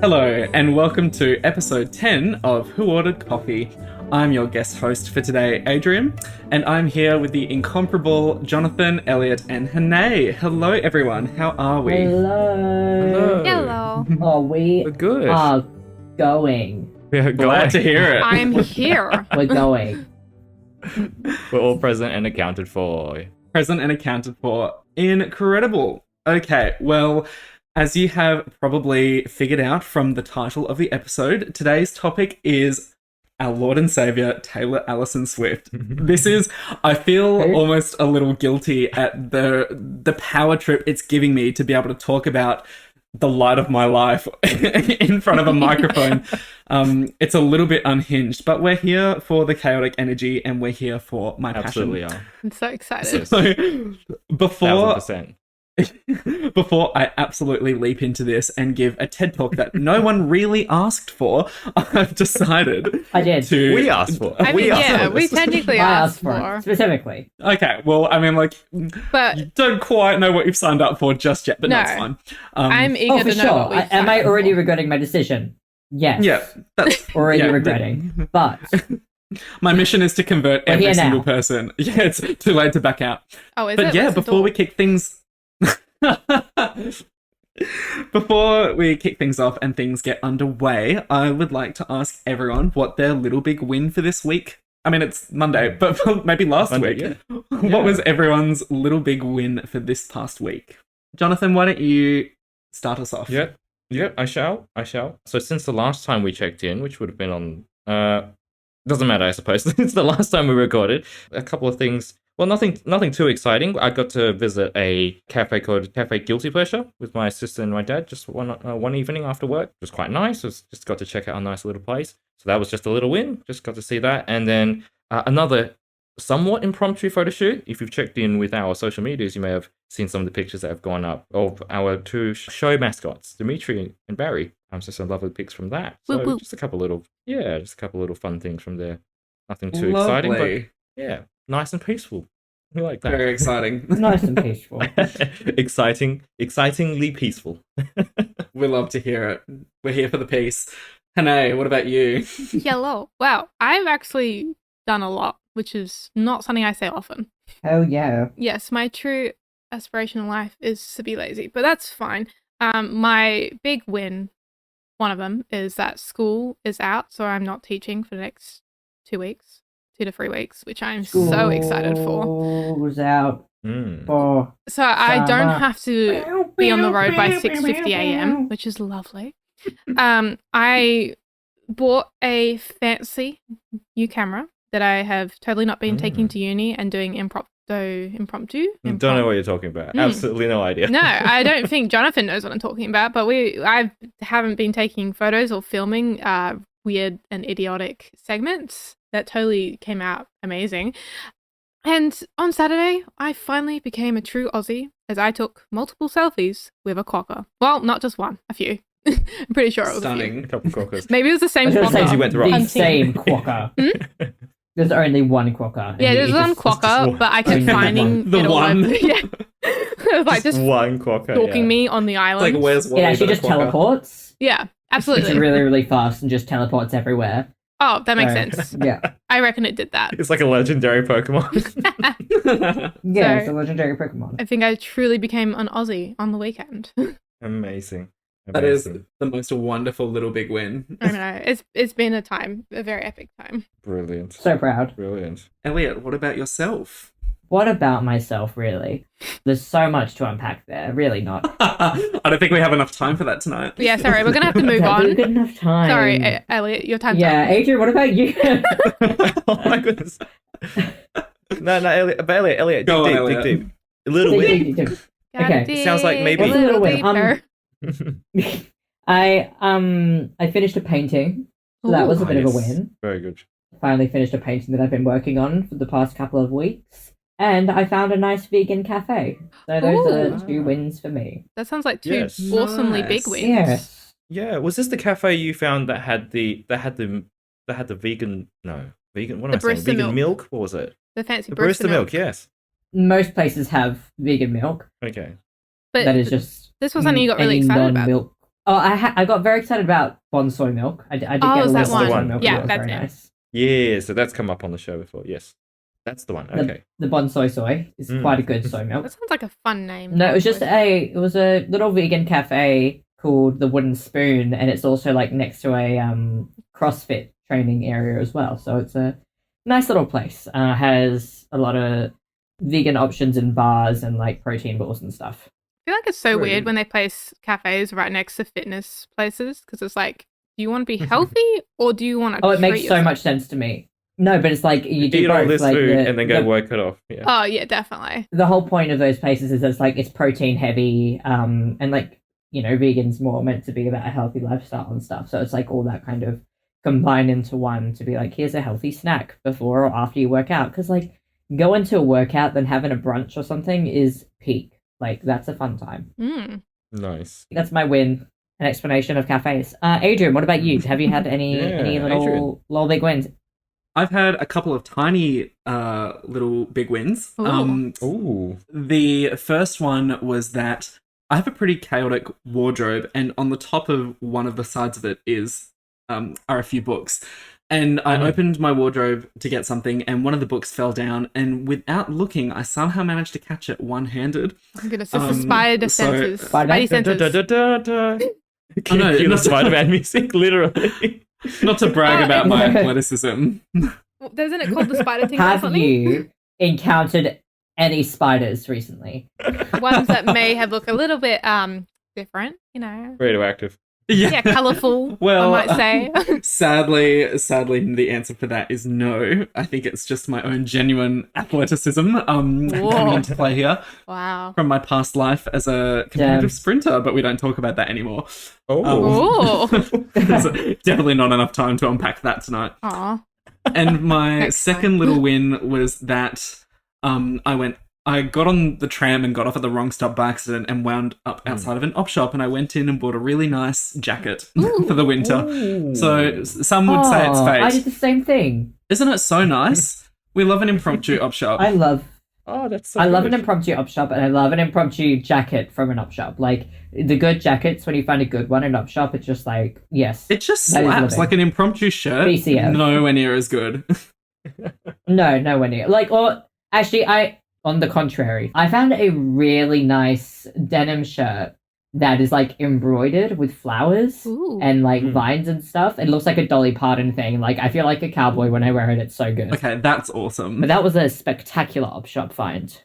Hello, and welcome to episode 10 of Who Ordered Coffee. I'm your guest host for today, Adrian, and I'm here with the incomparable Jonathon, Elliot, and Hanae. Hello, everyone. How are we? Hello. Oh, We're good. are going. We're Glad to hear it. I'm here. We're going. We're all present and accounted for. Present and accounted for. Incredible. Okay, well, as you have probably figured out from the title of the episode, today's topic is our Lord and Savior, Taylor Alison Swift. This is, I feel almost a little guilty at the power trip it's giving me to be able to talk about the light of my life in front of a microphone. It's a little bit unhinged, but we're here for the chaotic energy and we're here for my Absolutely passion. are. I'm so excited. So before 1000%. before I absolutely leap into this and give a TED Talk that no one really asked for, I've decided I did. to... We asked for. I mean, we asked yeah, for we this. technically I asked for it, for. specifically. Okay, well, I mean, like, But you don't quite know what you've signed up for just yet, but No. that's fine. I'm eager Oh, for to know sure. what we've Am I signed already for. regretting my decision? Yes. Yeah, that's... Already yeah, regretting. But My mission is to convert We're every here single now. person. Yeah, it's too late to back out. Oh, is But it? yeah, What's the before door? we kick things... Before we kick things off and things get underway, I would like to ask everyone what their little big win for this week. I mean, it's Monday, but for maybe last Monday, week. yeah. What was everyone's little big win for this past week? Jonathan, why don't you start us off? Yep, I shall. So since the last time we checked in, which would have been on... doesn't matter, I suppose. It's the last time we recorded. A couple of things... Well, nothing too exciting. I got to visit a cafe called Cafe Guilty Pleasure with my sister and my dad just one evening after work. It was quite nice. Just got to check out a nice little place. So that was just a little win. Just got to see that. And then another somewhat impromptu photo shoot. If you've checked in with our social medias, you may have seen some of the pictures that have gone up of our two show mascots, Dimitri and Barry. So some lovely pics from that. So Woo, woo. just a couple little fun things from there. Nothing too exciting, but Lovely. yeah, nice and peaceful. We like that. Very exciting. nice and peaceful. Excitingly peaceful. We love to hear it. We're here for the peace. Hanae, what about you? Yellow. Wow, I've actually done a lot, which is not something I say often. Oh, yeah. Yes, my true aspiration in life is to be lazy, but that's fine. My big win, one of them, is that school is out, so I'm not teaching for the next 2 weeks. 2 to 3 weeks, which I'm so excited for. School was out for... So I don't Summer. have to be on the road by 6:50 a.m., which is lovely. I bought a fancy new camera that I have totally not been taking to uni and doing impromptu. Don't know what you're talking about. Absolutely no idea. No, I don't think Jonathan knows what I'm talking about, but I haven't been taking photos or filming weird and idiotic segments. That totally came out amazing. And on Saturday, I finally became a true Aussie as I took multiple selfies with a quokka. Well, not just one, a few. I'm pretty sure it was a Stunning. A couple of crockers. few. Maybe it was the I same was gonna say, quokka. you went to the Ross. same quokka. There's only one quokka. Yeah, there's It one just- quokka, one. but I kept Only finding The it all one. over. Yeah. It was like just one quokka. stalking me on the It's island. like, where's It Wally actually but a just quokka? teleports. Yeah, It's absolutely. really, really fast and just teleports everywhere. Oh, that makes So, sense. Yeah. I reckon it did that. It's like a legendary Pokemon. Yeah, it's So- a legendary Pokemon. I think I truly became an Aussie on the weekend. Amazing. That is the most wonderful little big win. I know. It's been a very epic time. Brilliant. So proud. Brilliant. Elliot, what about yourself? What about myself, really? There's so much to unpack there. Really not. I don't think we have enough time for that tonight. But yeah, sorry, we're gonna have to move Have we on. got enough time? Sorry, Elliot, your time's Yeah, up. Adrian, what about you? Oh my goodness. No, Elliot, but Elliot, Go on, dig Elliot. deep. A little bit. Gotta Okay. dig Sounds like maybe- a little Wait, deeper. I finished a painting. So that was a bit of a Nice. win. Very good. Finally finished a painting that I've been working on for the past couple of weeks. And I found a nice vegan cafe. So those Ooh. are 2 wins for me. That sounds like two Yes. awesomely Nice. big wins. Yes. Yeah, was this the cafe you found that had the vegan what am I The saying? barista Vegan milk. milk? What was it? The fancy The barista milk, yes. Most places have vegan milk. Okay. But That is just this was something you got really any excited about. non-milk Oh, I got very excited about bonsai milk. I did Oh, get a is that little bonsai one? milk. Yeah, That was that's very it. nice. Yeah, so that's come up on the show before. Yes, that's the one. Okay. The bonsai soy is quite a good soy milk. That sounds like a fun name. No, it was a little vegan cafe called the Wooden Spoon, and it's also like next to a CrossFit training area as well. So it's a nice little place. Has a lot of vegan options in bars and like protein balls and stuff. I feel like it's so weird Brilliant. when they place cafes right next to fitness places because it's like, do you want to be healthy or do you want to? Oh, it makes so much sense to me. No, but it's like you do Eat all both. this Like food and then go work it off. Yeah. Oh yeah, definitely. the whole point of those places is it's protein heavy, and like vegan's more meant to be about a healthy lifestyle and stuff. So it's like all that kind of combined into one to be like, here's a healthy snack before or after you work out. Because like going to a workout then having a brunch or something is peak. Like that's a fun time. Mm. Nice. That's my win. An explanation of cafes. Adrian, what about you? Have you had any Yeah, little big wins? I've had a couple of tiny little big wins. Ooh. Ooh. The first one was that I have a pretty chaotic wardrobe, and on the top of one of the sides of it are a few books. And I opened my wardrobe to get something, and one of the books fell down, and without looking, I somehow managed to catch it one-handed. I'm gonna it's the spider so- senses. Spider-Man? Spidey Da, da, senses. da, da, da. Oh, no, Cue the not- Spider-Man music, literally. Not to brag about my athleticism. Isn't it called the spider thing or Have something? you encountered any spiders recently? Ones that may have looked a little bit different, you know. Radioactive. Yeah, colourful. Well, I might say. sadly, the answer for that is no. I think it's just my own genuine athleticism coming into play here Wow. from my past life as a competitive Damn. sprinter, but we don't talk about that anymore. Oh. There's definitely not enough time to unpack that tonight. Aw. And my Next second time. little win was that I got on the tram and got off at the wrong stop by accident and wound up outside of an op shop, and I went in and bought a really nice jacket for the winter. Ooh. So some would say it's I did fate. the same thing. Isn't it so nice? We love an impromptu op shop. I love That's so I love an good. impromptu op shop, and I love an impromptu jacket from an op shop. Like the good jackets, when you find a good one in an op shop, it's just like yes. It just That is slaps living. like an impromptu shirt. BCF. Nowhere near as good. No, nowhere near. Like, or actually, on the contrary, I found a really nice denim shirt that is like embroidered with flowers Ooh. and like vines and stuff. It looks like a Dolly Parton thing. Like, I feel like a cowboy when I wear it. It's so good. Okay, that's awesome. But that was a spectacular op shop find.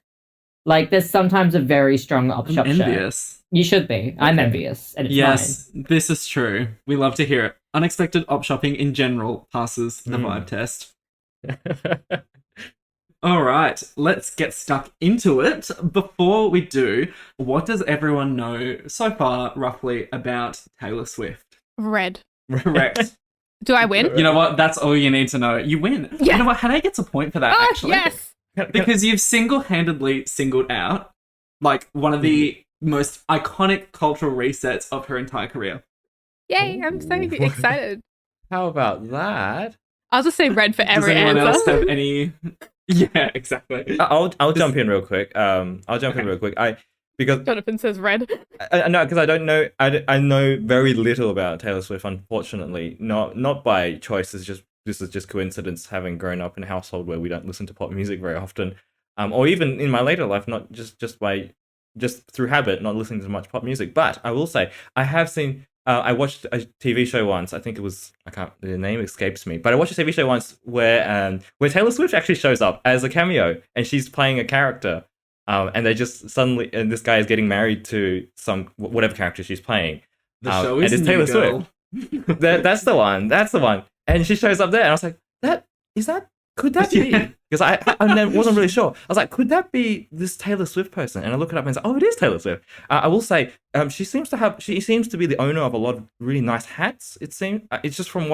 Like, there's sometimes a very strong op I'm shop shirt. envious. You should be. I'm envious, and it's Yes, this is true. We love to hear it. Unexpected op shopping in general passes the vibe test. All right, let's get stuck into it. Before we do, what does everyone know so far, roughly, about Taylor Swift? Red. Correct. Do I win? You know what? That's all you need to know. You win. Yeah. You know what? Hanae gets a point for that, Oh, actually. yes. Because you've single-handedly singled out, like, one of the most iconic cultural resets of her entire career. Yay, I'm so Ooh. excited. How about that? I'll just say red for Does every anyone answer. else have any... Yeah, exactly. I'll jump in real quick. Because Jonathan says red. I know, because I don't know. I know very little about Taylor Swift, unfortunately. Not by choice. This is just coincidence. Having grown up in a household where we don't listen to pop music very often, or even in my later life, not just through habit, not listening to much pop music. But I will say, I have seen. I watched a TV show once. I think it was the name escapes me, but I watched a TV show once where Taylor Swift actually shows up as a cameo, and she's playing a character. And they just suddenly, and this guy is getting married to whatever character she's playing. The show and is it's New Taylor Girl. Swift. That's the one. That's the one. And she shows up there, and I was like, could that be? Yeah. Because I wasn't really sure. I was like, could that be this Taylor Swift person? And I look it up and say, oh, it is Taylor Swift. I will say, she seems to be the owner of a lot of really nice hats. It seems. It's just from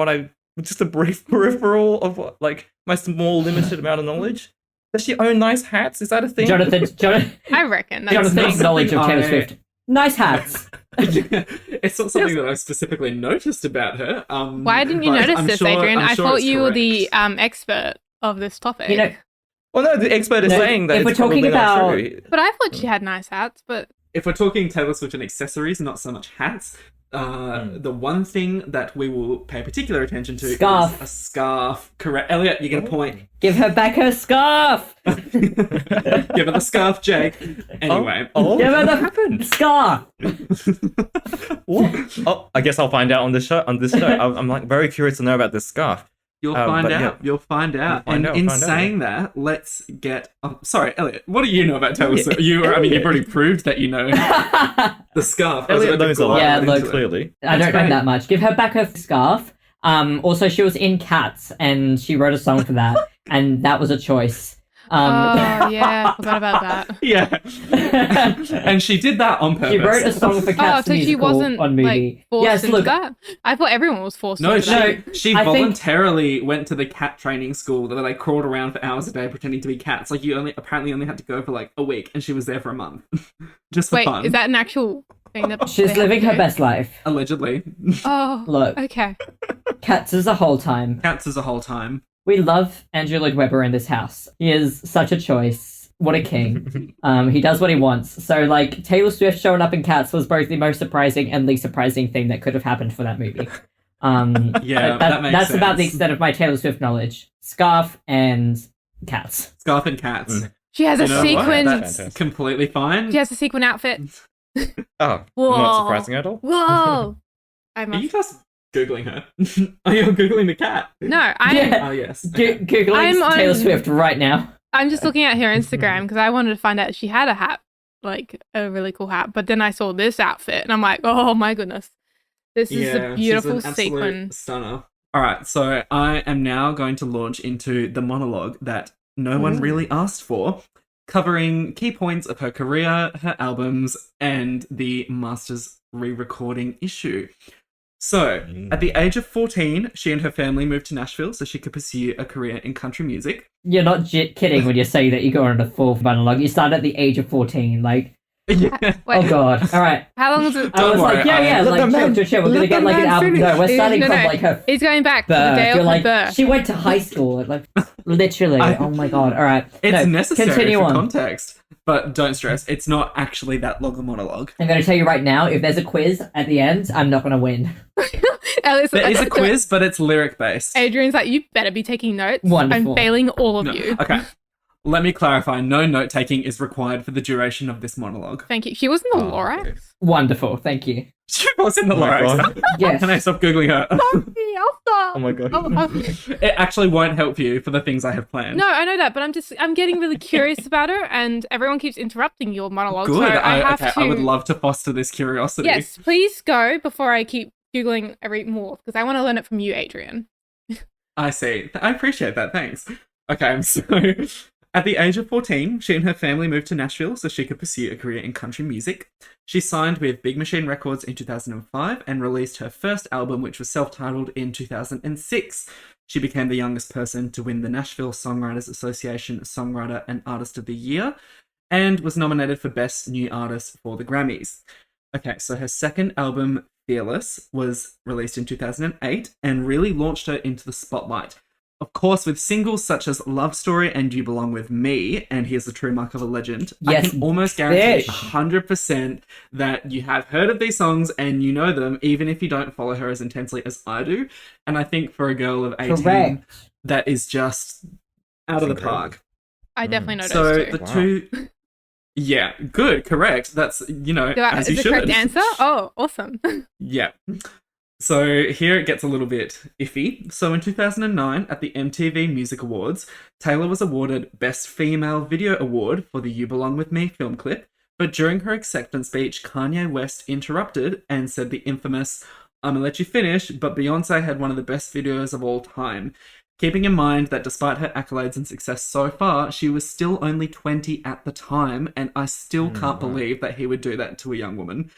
just a brief peripheral of like my small limited amount of knowledge. Does she own nice hats? Is that a thing? Jonathan, I reckon. That's Jonathan's not knowledge of something Taylor Swift. Nice hats. It's not something that I've specifically noticed about her. Why didn't you but notice I'm this, sure- Adrian? I'm I sure thought it's you were the correct. expert of this topic. You know, Well, no, the expert is No, saying that if we're it's probably talking not about- true. but I thought she had nice hats. But If we're talking Taylor Swift and accessories, not so much hats, The one thing that we will pay particular attention to Scarf. is a scarf. Correct. Elliot, you get a point. Give her back her scarf. Give her the scarf, Jake. Anyway. Give her the happened? scarf. What? Oh, I guess I'll find out on this show. I'm like very curious to know about this scarf. You'll find but out. yeah. You'll find out. We'll find And out, in find out, saying that, let's get. Oh, sorry, Elliot. What do you know about Taylor Swift? You've already proved that you know the scarf. Elliot knows a lot. Yeah, look, clearly. I don't great. know that much. Give her back her scarf. Also, she was in Cats, and she wrote a song for that, and that was a choice. Oh, yeah, I forgot about that. Yeah, and she did that on purpose. She wrote a song for Oh, Cats so she musical wasn't on movie. like forced Yes, into look, that? I thought everyone was forced No, into that. she I think- voluntarily went to the cat training school that they crawled around for hours a day pretending to be cats. Like you apparently only had to go for like a week, and she was there for a month, just for Wait, fun. is that an actual thing that she's they have living to her do? best life. Allegedly? Oh, Look, okay. Cats is a whole time. Cats as a whole time. We love Andrew Lloyd Webber in this house. He is such a choice. What a king. He does what he wants. So, like, Taylor Swift showing up in Cats was both the most surprising and least surprising thing that could have happened for that movie. Yeah, that makes that's about the sense. extent of my Taylor Swift knowledge. Scarf and Cats. Scarf and cats. She has a You know what? sequin. That's Fantastic. completely fine. She has a sequin outfit. Oh, Whoa. not surprising at all. Whoa! I Are must. you guys googling her? Are you googling the cat? No, I'm. Yeah. Oh yes. Googling I'm on- Taylor Swift right now. I'm just looking at her Instagram because I wanted to find out if she had a hat, like a really cool hat. But then I saw this outfit, and I'm like, oh my goodness, this is a beautiful she's an sequin. absolute stunner. All right, so I am now going to launch into the monologue that no one really asked for, covering key points of her career, her albums, and the Masters re-recording issue. So, at the age of 14, she and her family moved to Nashville so she could pursue a career in country music. You're not kidding when you say that you go on a full monologue. You start at the age of 14. Like, Yeah. Wait, oh god. All right. how long is it? I was worry, like, yeah, let like, the man- chill. We're gonna let get the like an man album. No, we're finish. starting No, from no. like her He's going back to the birth. day of You're her like, birth. she went to high school. Like, literally. Oh my god. All right. It's No, necessary continue for on. context, but don't stress, it's not actually that long a monologue. I'm going to tell you right now, if there's a quiz at the end, I'm not going to win. Alice, There is a quiz, but it's lyric-based. Adrian's like, you better be taking notes. Wonderful. I'm failing all of No. you. Okay. Let me clarify. No note-taking is required for the duration of this monologue. Thank you. She was in the Oh, Lorax. okay. Wonderful. Thank you. She was in the Oh my lyrics. God. Yes. Can I stop Googling her? Sorry, I'll stop. Oh my god. It actually won't help you for the things I have planned. No, I know that, but I'm getting really curious about her, and everyone keeps interrupting your monologue. Good. So I have okay, to. I would love to foster this curiosity. Yes, please go before I keep googling every more because I want to learn it from you, Adrian. I see. I appreciate that. Thanks. Okay, so at the age of 14, she and her family moved to Nashville so she could pursue a career in country music. She signed with Big Machine Records in 2005 and released her first album, which was self-titled, in 2006. She became the youngest person to win the Nashville Songwriters Association Songwriter and Artist of the Year and was nominated for Best New Artist for the Grammys. Okay, so her second album, Fearless, was released in 2008 and really launched her into the spotlight. Of course, with singles such as Love Story and You Belong With Me and Here's the True Mark of a Legend, Yes, I can almost guarantee bitch. 100% that you have heard of these songs and you know them, even if you don't follow her as intensely as I do. And I think for a girl of 18, Correct. that is just out of the incredible. park. I definitely know So those the two. Wow. two... Yeah, good, correct. That's, as you Is the should. correct answer? Oh, awesome. Yeah. So here it gets a little bit iffy. So in 2009, at the MTV Music Awards, Taylor was awarded Best Female Video Award for the You Belong With Me film clip. But during her acceptance speech, Kanye West interrupted and said the infamous, "I'm gonna let you finish, but Beyonce had one of the best videos of all time." Keeping in mind that despite her accolades and success so far, she was still only 20 at the time, and I still can't believe that he would do that to a young woman.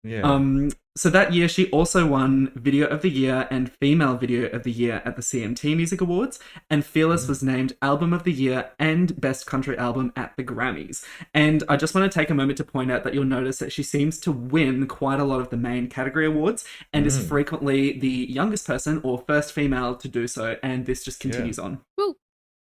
Yeah. So that year, she also won Video of the Year and Female Video of the Year at the CMT Music Awards, and Fearless was named Album of the Year and Best Country Album at the Grammys. And I just want to take a moment to point out that you'll notice that she seems to win quite a lot of the main category awards and is frequently the youngest person or first female to do so, and this just continues on. Woo.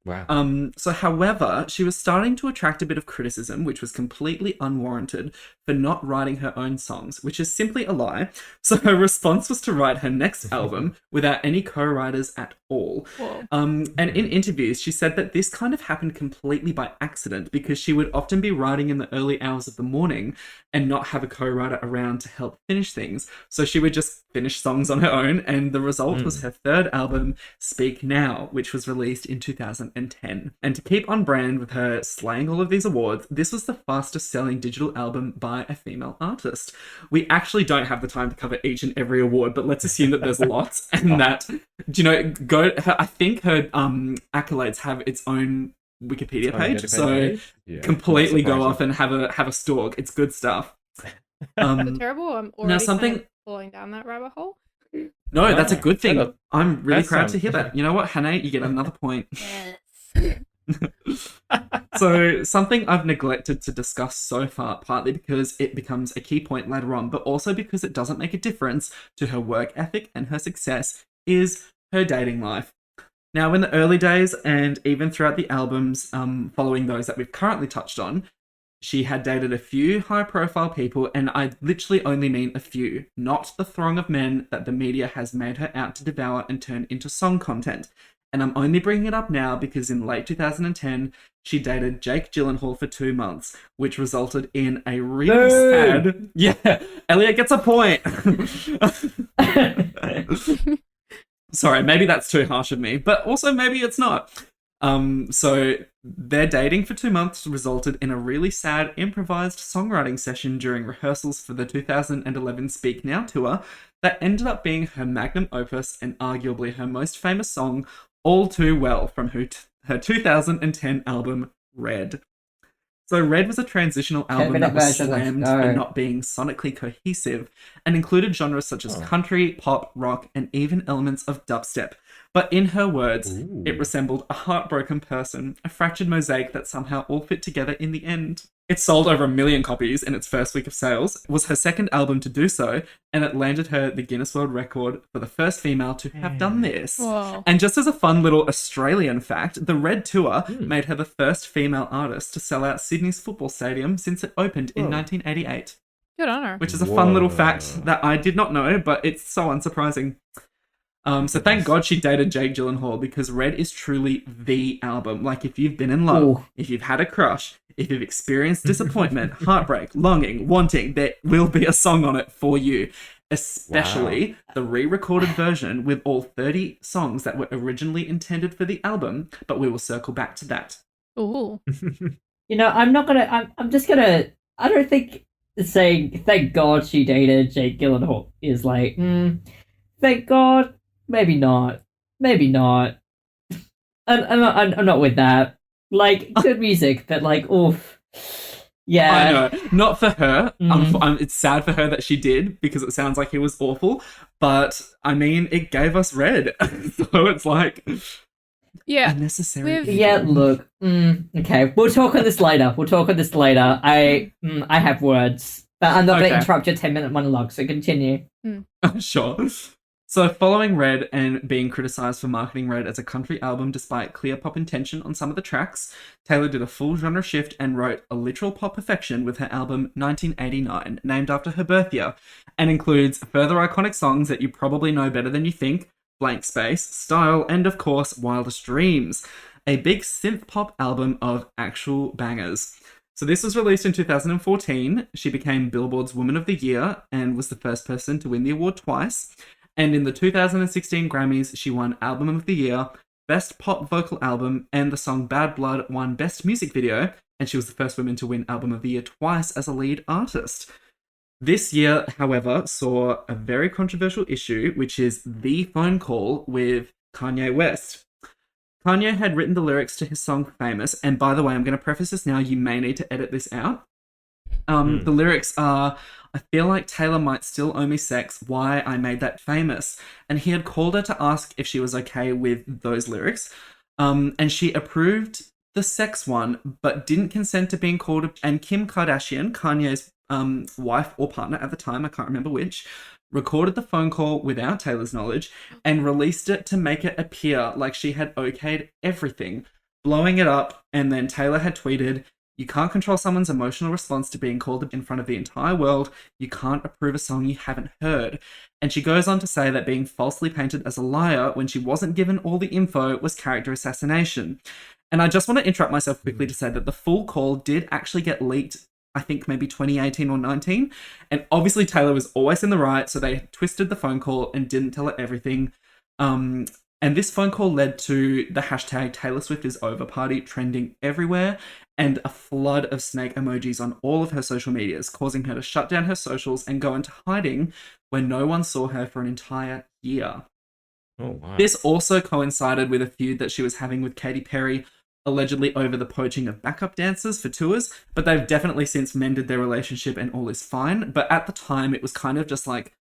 Wow. So, however, she was starting to attract a bit of criticism, which was completely unwarranted, for not writing her own songs, which is simply a lie. So, her response was to write her next album without any co-writers at all. Whoa. And in interviews, she said that this kind of happened completely by accident because she would often be writing in the early hours of the morning and not have a co-writer around to help finish things. So, she would just finish songs on her own, and the result was her third album, Speak Now, which was released in 2010. And to keep on brand with her slaying all of these awards, this was the fastest selling digital album by a female artist. We actually don't have the time to cover each and every award, but let's assume that there's lots, and that, I think her accolades have its own Wikipedia page, so completely go off and have a stalk. It's good stuff. Terrible. I'm already something- kind of falling down that rabbit hole. No, that's a good thing. I'm really That proud sounds- to hear that. You know what, Hanae, you get another point. Yes. So, something I've neglected to discuss so far, partly because it becomes a key point later on, but also because it doesn't make a difference to her work ethic and her success, is her dating life. Now, in the early days, and even throughout the albums following those that we've currently touched on, she had dated a few high-profile people, and I literally only mean a few, not the throng of men that the media has made her out to devour and turn into song content. And I'm only bringing it up now because in late 2010, she dated Jake Gyllenhaal for 2 months, which resulted in a really sad... Yeah, Elliot gets a point. Sorry, maybe that's too harsh of me, but also maybe it's not. So their dating for 2 months resulted in a really sad improvised songwriting session during rehearsals for the 2011 Speak Now tour that ended up being her magnum opus and arguably her most famous song, All Too Well, from her 2010 album, Red. So Red was a transitional album that was slammed for not being sonically cohesive and included genres such as country, pop, rock, and even elements of dubstep. But in her words, it resembled a heartbroken person, a fractured mosaic that somehow all fit together in the end. It sold over 1 million copies in its first week of sales, it was her second album to do so, and it landed her the Guinness World Record for the first female to have done this. Whoa. And just as a fun little Australian fact, the Red Tour made her the first female artist to sell out Sydney's football stadium since it opened in 1988. Good on her. Which is a fun little fact that I did not know, but it's so unsurprising. So thank God she dated Jake Gyllenhaal, because Red is truly the album. Like, if you've been in love, if you've had a crush, if you've experienced disappointment, heartbreak, longing, wanting, there will be a song on it for you. Especially the re-recorded version with all 30 songs that were originally intended for the album, but we will circle back to that. Ooh. I'm just gonna, I don't think saying thank God she dated Jake Gyllenhaal is like, thank God, maybe not. I'm not with that. Like, good music, but like, oof. Yeah. I know. Not for her. It's sad for her that she did, because it sounds like it was awful. But, I mean, it gave us Red. So it's like... Yeah. Unnecessary. Yeah, look. Okay, we'll talk on this later. I have words. But I'm not going to interrupt your 10-minute monologue, so continue. Sure. So, following Red and being criticised for marketing Red as a country album despite clear pop intention on some of the tracks, Taylor did a full genre shift and wrote a literal pop perfection with her album 1989, named after her birth year, and includes further iconic songs that you probably know better than you think, Blank Space, Style, and of course, Wildest Dreams, a big synth pop album of actual bangers. So this was released in 2014. She became Billboard's Woman of the Year and was the first person to win the award twice. And in the 2016 Grammys, she won Album of the Year, Best Pop Vocal Album, and the song Bad Blood won Best Music Video, and she was the first woman to win Album of the Year twice as a lead artist. This year, however, saw a very controversial issue, which is the phone call with Kanye West. Kanye had written the lyrics to his song Famous, and by the way, I'm going to preface this now, you may need to edit this out. The lyrics are, I feel like Taylor might still owe me sex, why I made that famous. And he had called her to ask if she was okay with those lyrics. And she approved the sex one, but didn't consent to being called. And Kim Kardashian, Kanye's wife or partner at the time, I can't remember which, recorded the phone call without Taylor's knowledge and released it to make it appear like she had okayed everything. blowing it up. And then Taylor had tweeted, "You can't control someone's emotional response to being called in front of the entire world. You can't approve a song you haven't heard." And she goes on to say that being falsely painted as a liar when she wasn't given all the info was character assassination. And I just want to interrupt myself quickly to say that the full call did actually get leaked, I think maybe 2018 or 19. And obviously Taylor was always in the right, so they twisted the phone call and didn't tell her everything. And this phone call led to the hashtag Taylor Swift is over party trending everywhere and a flood of snake emojis on all of her social medias, causing her to shut down her socials and go into hiding where no one saw her for an entire year. Oh, wow. This also coincided with a feud that she was having with Katy Perry, allegedly over the poaching of backup dancers for tours, but they've definitely since mended their relationship and all is fine. But at the time, it was kind of just like,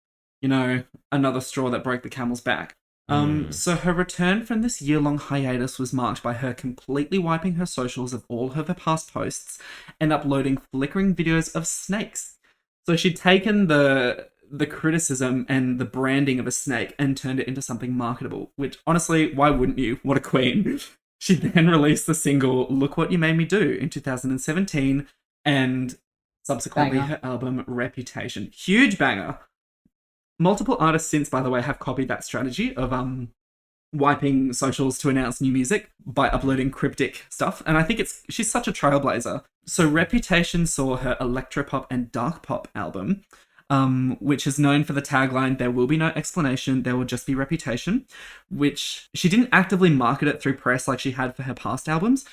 another straw that broke the camel's back. So her return from this year-long hiatus was marked by her completely wiping her socials of all of her past posts and uploading flickering videos of snakes. So she'd taken the criticism and the branding of a snake and turned it into something marketable, which honestly, why wouldn't you? What a queen. She then released the single Look What You Made Me Do in 2017 and subsequently Banger. her album Reputation. Huge banger. Multiple artists since, by the way, have copied that strategy of wiping socials to announce new music by uploading cryptic stuff. And I think she's such a trailblazer. So Reputation saw her electropop and dark pop album, which is known for the tagline, "There will be no explanation, there will just be reputation," which she didn't actively market it through press like she had for her past albums.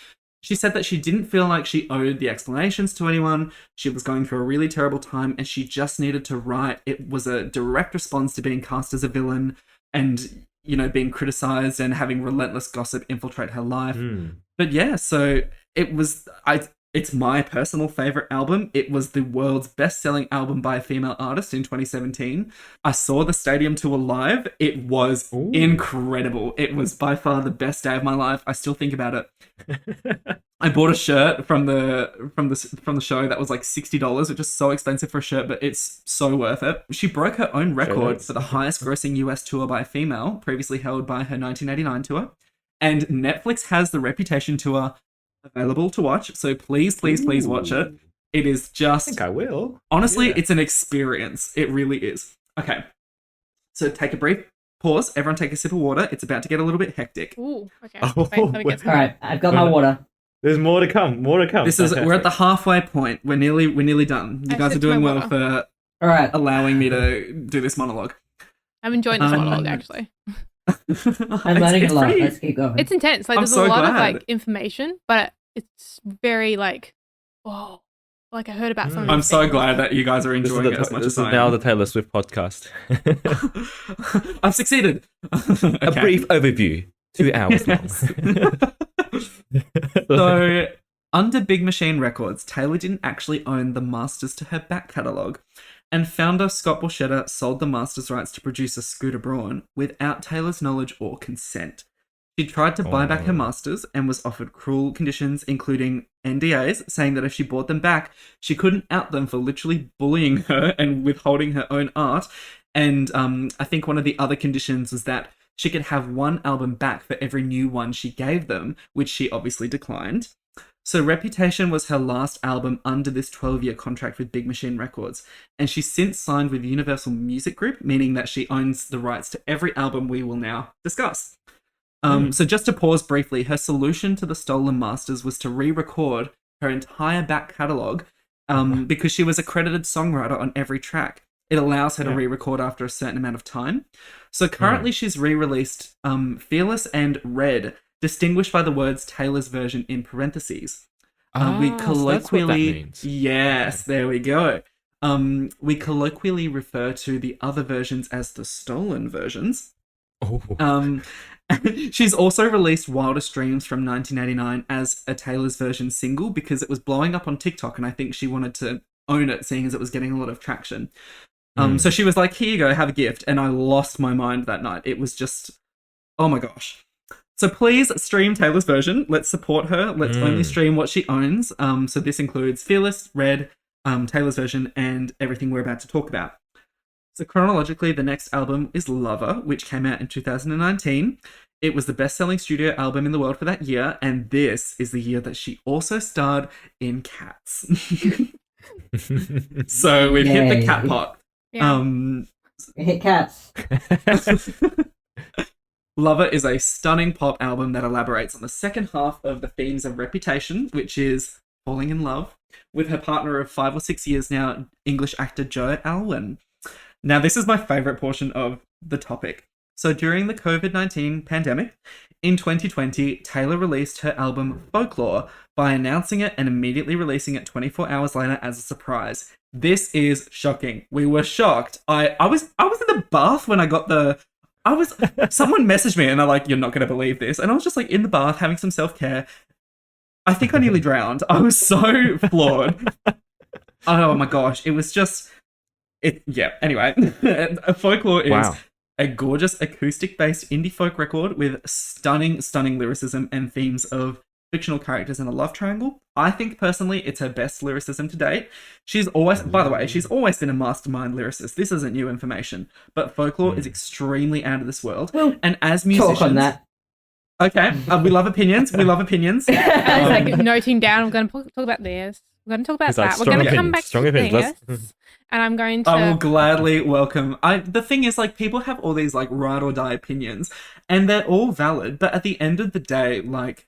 She said that she didn't feel like she owed the explanations to anyone. She was going through a really terrible time and she just needed to write. It was a direct response to being cast as a villain and, being criticized and having relentless gossip infiltrate her life. But yeah, so it's my personal favorite album. It was the world's best-selling album by a female artist in 2017. I saw the stadium tour live. It was incredible. It was by far the best day of my life. I still think about it. I bought a shirt from the show that was like $60, which is so expensive for a shirt, but it's so worth it. She broke her own record for the highest-grossing US tour by a female, previously held by her 1989 tour. And Netflix has the Reputation tour available to watch, so please watch it. It is just, I think I will. Honestly, it's an experience. It really is. Okay, so take a brief pause. Everyone take a sip of water. It's about to get a little bit hectic. Ooh, okay. Oh, Wait, let me get some. All right, I've got my water. There's more to come. We're at the halfway point. We're nearly done. You I guys are sipped doing my well water. for All right. allowing me to do this monologue. I'm enjoying this monologue, actually. I'm learning a lot. Let's keep going. It's intense. Like, I'm there's so a lot glad. of, like, information, but it's very, like, whoa. Like, I heard about some of I'm these so things. glad that you guys are enjoying it as much as I am. Now the Taylor Swift podcast. I've succeeded. A brief overview. 2 hours long. So, under Big Machine Records, Taylor didn't actually own the masters to her back catalogue, and founder Scott Borchetta sold the masters rights to producer Scooter Braun without Taylor's knowledge or consent. She tried to buy back her masters and was offered cruel conditions, including NDAs, saying that if she bought them back, she couldn't out them for literally bullying her and withholding her own art. And I think one of the other conditions was that she could have one album back for every new one she gave them, which she obviously declined. So Reputation was her last album under this 12-year contract with Big Machine Records, and she's since signed with Universal Music Group, meaning that she owns the rights to every album we will now discuss. So just to pause briefly, her solution to the stolen masters was to re-record her entire back catalogue because she was a credited songwriter on every track. It allows her to re-record after a certain amount of time. So currently she's re-released Fearless and Red, distinguished by the words Taylor's version in parentheses. We colloquially, so that's what that means. Yes, there we go. We colloquially refer to the other versions as the stolen versions. She's also released Wildest Dreams from 1989 as a Taylor's version single because it was blowing up on TikTok, and I think she wanted to own it, seeing as it was getting a lot of traction. So she was like, "Here you go, have a gift," and I lost my mind that night. It was just, oh my gosh. So please stream Taylor's version. Let's support her. Let's only stream what she owns. So this includes Fearless, Red, Taylor's version, and everything we're about to talk about. So chronologically, the next album is Lover, which came out in 2019. It was the best-selling studio album in the world for that year, and this is the year that she also starred in Cats. So we've hit the cat Yay. pot. Yeah. Hit Cats. Lover is a stunning pop album that elaborates on the second half of the themes of Reputation, which is falling in love, with her partner of 5 or 6 years now, English actor Joe Alwyn. Now, this is my favourite portion of the topic. So during the COVID-19 pandemic, in 2020, Taylor released her album Folklore by announcing it and immediately releasing it 24 hours later as a surprise. This is shocking. We were shocked. I was in the bath when I got someone messaged me and they're like, "You're not going to believe this." And I was just like in the bath having some self-care. I think I nearly drowned. I was so floored. Oh my gosh. It was just, anyway. Folklore is a gorgeous acoustic-based indie folk record with stunning lyricism and themes of fictional characters in a love triangle. I think personally it's her best lyricism to date. She's always been a mastermind lyricist. This isn't new information, but Folklore is extremely out of this world. Well, and as musicians, talk on that. Okay, we love opinions. I was like noting down. I'm going to talk about this. We're going to talk about that. We're going to come back to this. And I'm going to... I will gladly welcome... The thing is, like, people have all these, like, ride or die opinions, and they're all valid, but at the end of the day, like,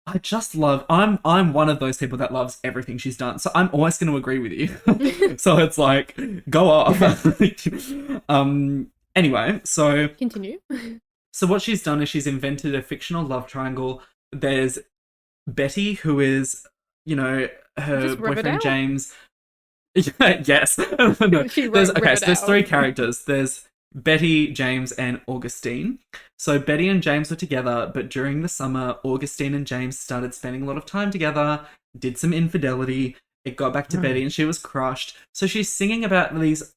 I just love... I'm one of those people that loves everything she's done, so I'm always going to agree with you. So it's like, go off. Anyway, so... Continue. So what she's done is she's invented a fictional love triangle. There's Betty, who is, you know, her boyfriend James... Yes. No. There's 3 characters. There's Betty, James, and Augustine. So Betty and James were together, but during the summer, Augustine and James started spending a lot of time together, did some infidelity. It got back to Betty and she was crushed. So she's singing about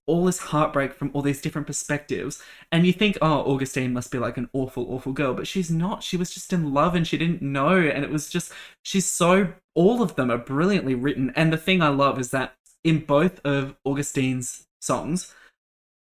all this heartbreak from all these different perspectives. And you think, oh, Augustine must be like an awful, awful girl. But she's not. She was just in love and she didn't know. And it was just, all of them are brilliantly written. And the thing I love is that in both of Augustine's songs,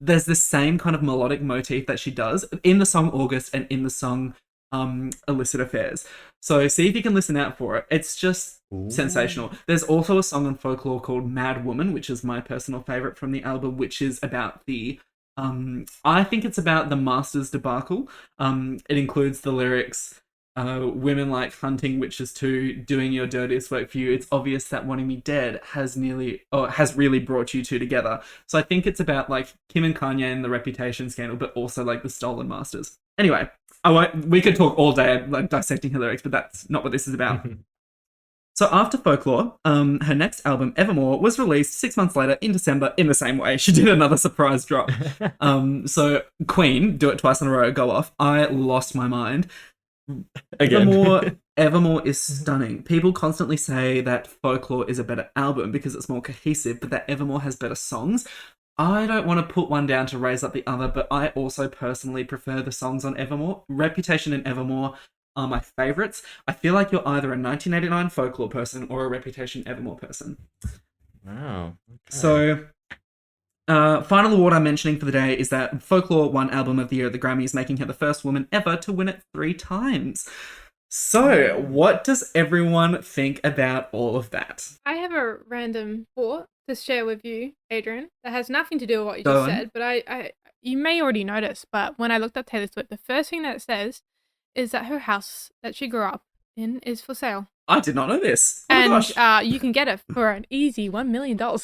there's the same kind of melodic motif that she does in the song August and in the song Illicit Affairs. So see if you can listen out for it. It's just sensational. There's also a song on Folklore called Madwoman, which is my personal favorite from the album, which is about the I think it's about the Masters debacle. It includes the lyrics, women like hunting witches too, doing your dirtiest work for you. It's obvious that wanting me dead has really brought you two together. So I think it's about like Kim and Kanye and the Reputation scandal, but also like the stolen masters. Anyway, we could talk all day like dissecting her lyrics, but that's not what this is about. So after Folklore, her next album, Evermore, was released 6 months later in December in the same way. She did another surprise drop. So Queen, do it twice in a row, go off. I lost my mind. Again. Evermore is stunning. People constantly say that Folklore is a better album because it's more cohesive, but that Evermore has better songs. I don't want to put one down to raise up the other, but I also personally prefer the songs on Evermore. Reputation and Evermore are my favourites. I feel like you're either a 1989 Folklore person or a Reputation Evermore person. Wow. Okay. So, final award I'm mentioning for the day is that Folklore won Album of the Year at the Grammys, making her the first woman ever to win it 3 times. So, what does everyone think about all of that? I have a random thought to share with you, Adrian, that has nothing to do with what you just said, but you may already notice, but when I looked up Taylor Swift, the first thing that it says is that her house that she grew up in is for sale. I did not know this. Oh and my gosh. You can get it for an easy $1 million. Wow.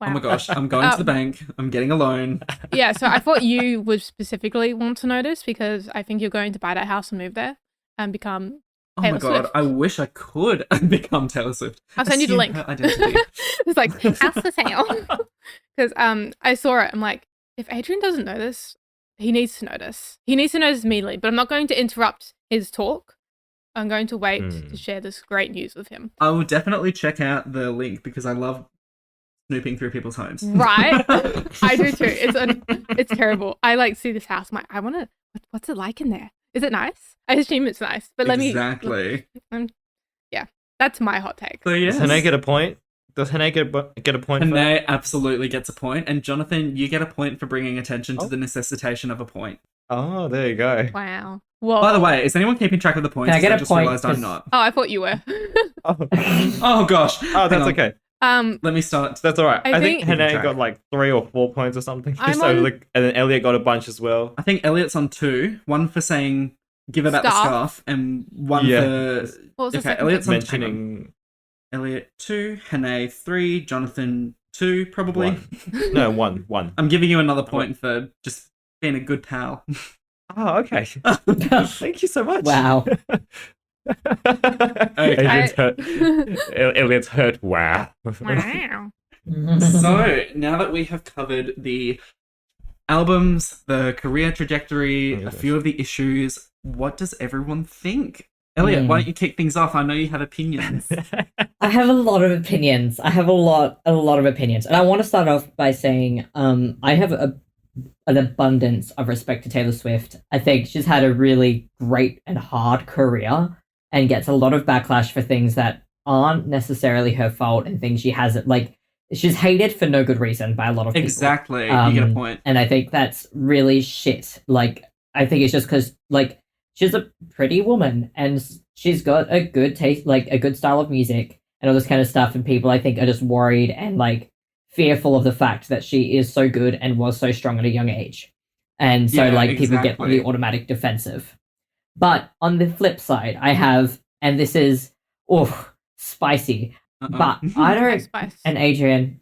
Oh my gosh, I'm going to the bank. I'm getting a loan. Yeah, so I thought you would specifically want to know this because I think you're going to buy that house and move there and become Taylor Swift. God, I wish I could become Taylor Swift. I'll send you the link. It's like, house for sale. Because I saw it. I'm like, if Adrian doesn't know this, he needs to know this. He needs to know this immediately, but I'm not going to interrupt his talk. I'm going to wait to share this great news with him. I will definitely check out the link because I love snooping through people's homes. Right? I do too. It's terrible. I like see this house. I'm like, I want to, what's it like in there? Is it nice? I assume it's nice, but let me. Exactly. Yeah, that's my hot take. So, yes. Does Hanae get a point? Does Hanae get a point? Hanae absolutely gets a point, and Jonathan, you get a point for bringing attention to the necessitation of a point. Oh, there you go. Wow. Whoa. By the way, is anyone keeping track of the points? Can I get I a just point? realised I'm 'Cause- not. Oh, I thought you were. Oh, Oh gosh. oh Hang that's on. okay. Let me start. That's all right. I I think think- Hanae got like 3 or 4 points or something. I'm Just over on- the, and then Elliot got a bunch as well. I think Elliot's on 2. One for saying give about the Scarf. scarf, and one Yeah. for What was the okay. second Elliot's on Mentioning Elliot 2, Hanae 3, Jonathon 2, probably. 1. No, 1. 1. I'm giving you another point for just being a good pal. Oh, okay. Thank you so much. Wow. Elliot's hurt. Elliot's hurt. Wow. Wow. So now that we have covered the albums, the career trajectory, a few of the issues, what does everyone think? Elliot, why don't you kick things off? I know you have opinions. I have a lot of opinions. I have a lot of opinions, and I want to start off by saying, I have an abundance of respect to Taylor Swift. I think she's had a really great and hard career, and gets a lot of backlash for things that aren't necessarily her fault, and things she hasn't like. She's hated for no good reason by a lot of people. Exactly. You get a point. And I think that's really shit. Like, I think it's just because, like, she's a pretty woman and she's got a good taste, like, a good style of music and all this kind of stuff. And people, I think, are just worried and, like, fearful of the fact that she is so good and was so strong at a young age. And so, Yeah, like, people get exactly. the automatic defensive. But on the flip side, I have, and this is, spicy. But I don't, Spice. and Adrian,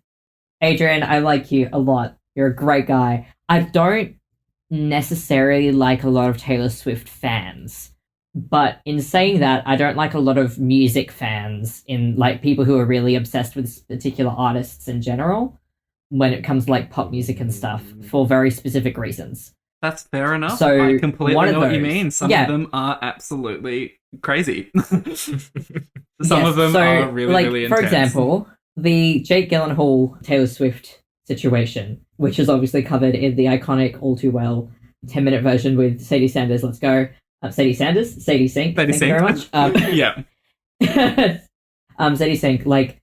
I like you a lot. You're a great guy. I don't necessarily like a lot of Taylor Swift fans. But in saying that, I don't like a lot of music fans, in like people who are really obsessed with particular artists in general, when it comes to like pop music and stuff, for very specific reasons. That's fair enough. So, I completely one of know what you those- mean. Some yeah. of them are absolutely crazy. Yes, Some of them so, are really, like, really for intense. example, the Jake Gyllenhaal Taylor Swift situation, which is obviously covered in the iconic All Too Well 10-minute version with Sadie Sanders. Let's go. Sadie Sanders? Sadie Sink. Sadie Thank you very Sink. much. Yeah. Sadie Sink. Like,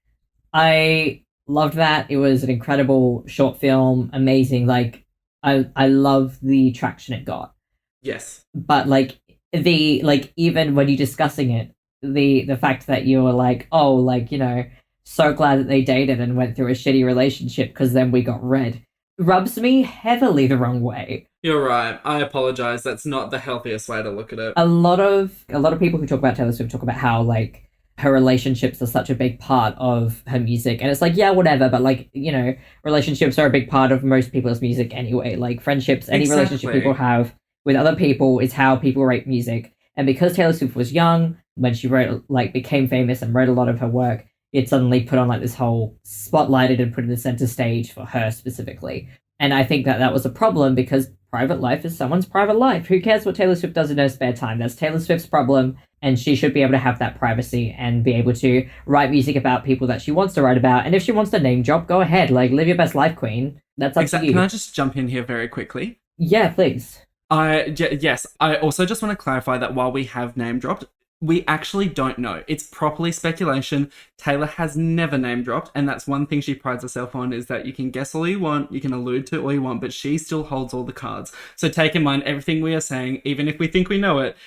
I loved that. It was an incredible short film. Amazing. Like, I love the traction it got. Yes. But like even when you're discussing it, the fact that you were like, oh, like, you know, so glad that they dated and went through a shitty relationship because then we got red, rubs me heavily the wrong way. You're right. I apologize. That's not the healthiest way to look at it. A lot of people who talk about Taylor Swift talk about how like her relationships are such a big part of her music, and it's like, yeah, whatever, but like, you know, relationships are a big part of most people's music anyway. Like friendships, any relationship Exactly. people have with other people is how people write music. And because Taylor Swift was young when she wrote, like, became famous and wrote a lot of her work, it suddenly put on like this whole spotlighted and put in the center stage for her specifically. And I think that was a problem because private life is someone's private life. Who cares what Taylor Swift does in her spare time? That's Taylor Swift's problem, and she should be able to have that privacy and be able to write music about people that she wants to write about. And if she wants to name drop, go ahead. Like, live your best life, queen. That's up to you. Can I just jump in here very quickly? Yeah, please. Yes. I also just want to clarify that while we have name dropped, we actually don't know. It's properly speculation. Taylor has never name dropped, and that's one thing she prides herself on, is that you can guess all you want, you can allude to all you want, but she still holds all the cards. So take in mind everything we are saying, even if we think we know it,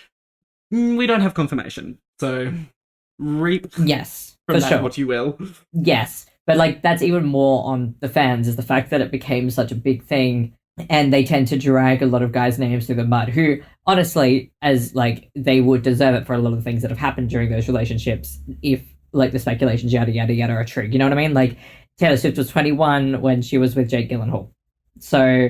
we don't have confirmation. So reap Yes, from for that sure. what you will. Yes, but like that's even more on the fans, is the fact that it became such a big thing, and they tend to drag a lot of guys' names through the mud, who honestly, as like, they would deserve it for a lot of the things that have happened during those relationships, if like the speculations yada yada yada are true. You know what I mean? Like, Taylor Swift was 21 when she was with Jake Gyllenhaal, so,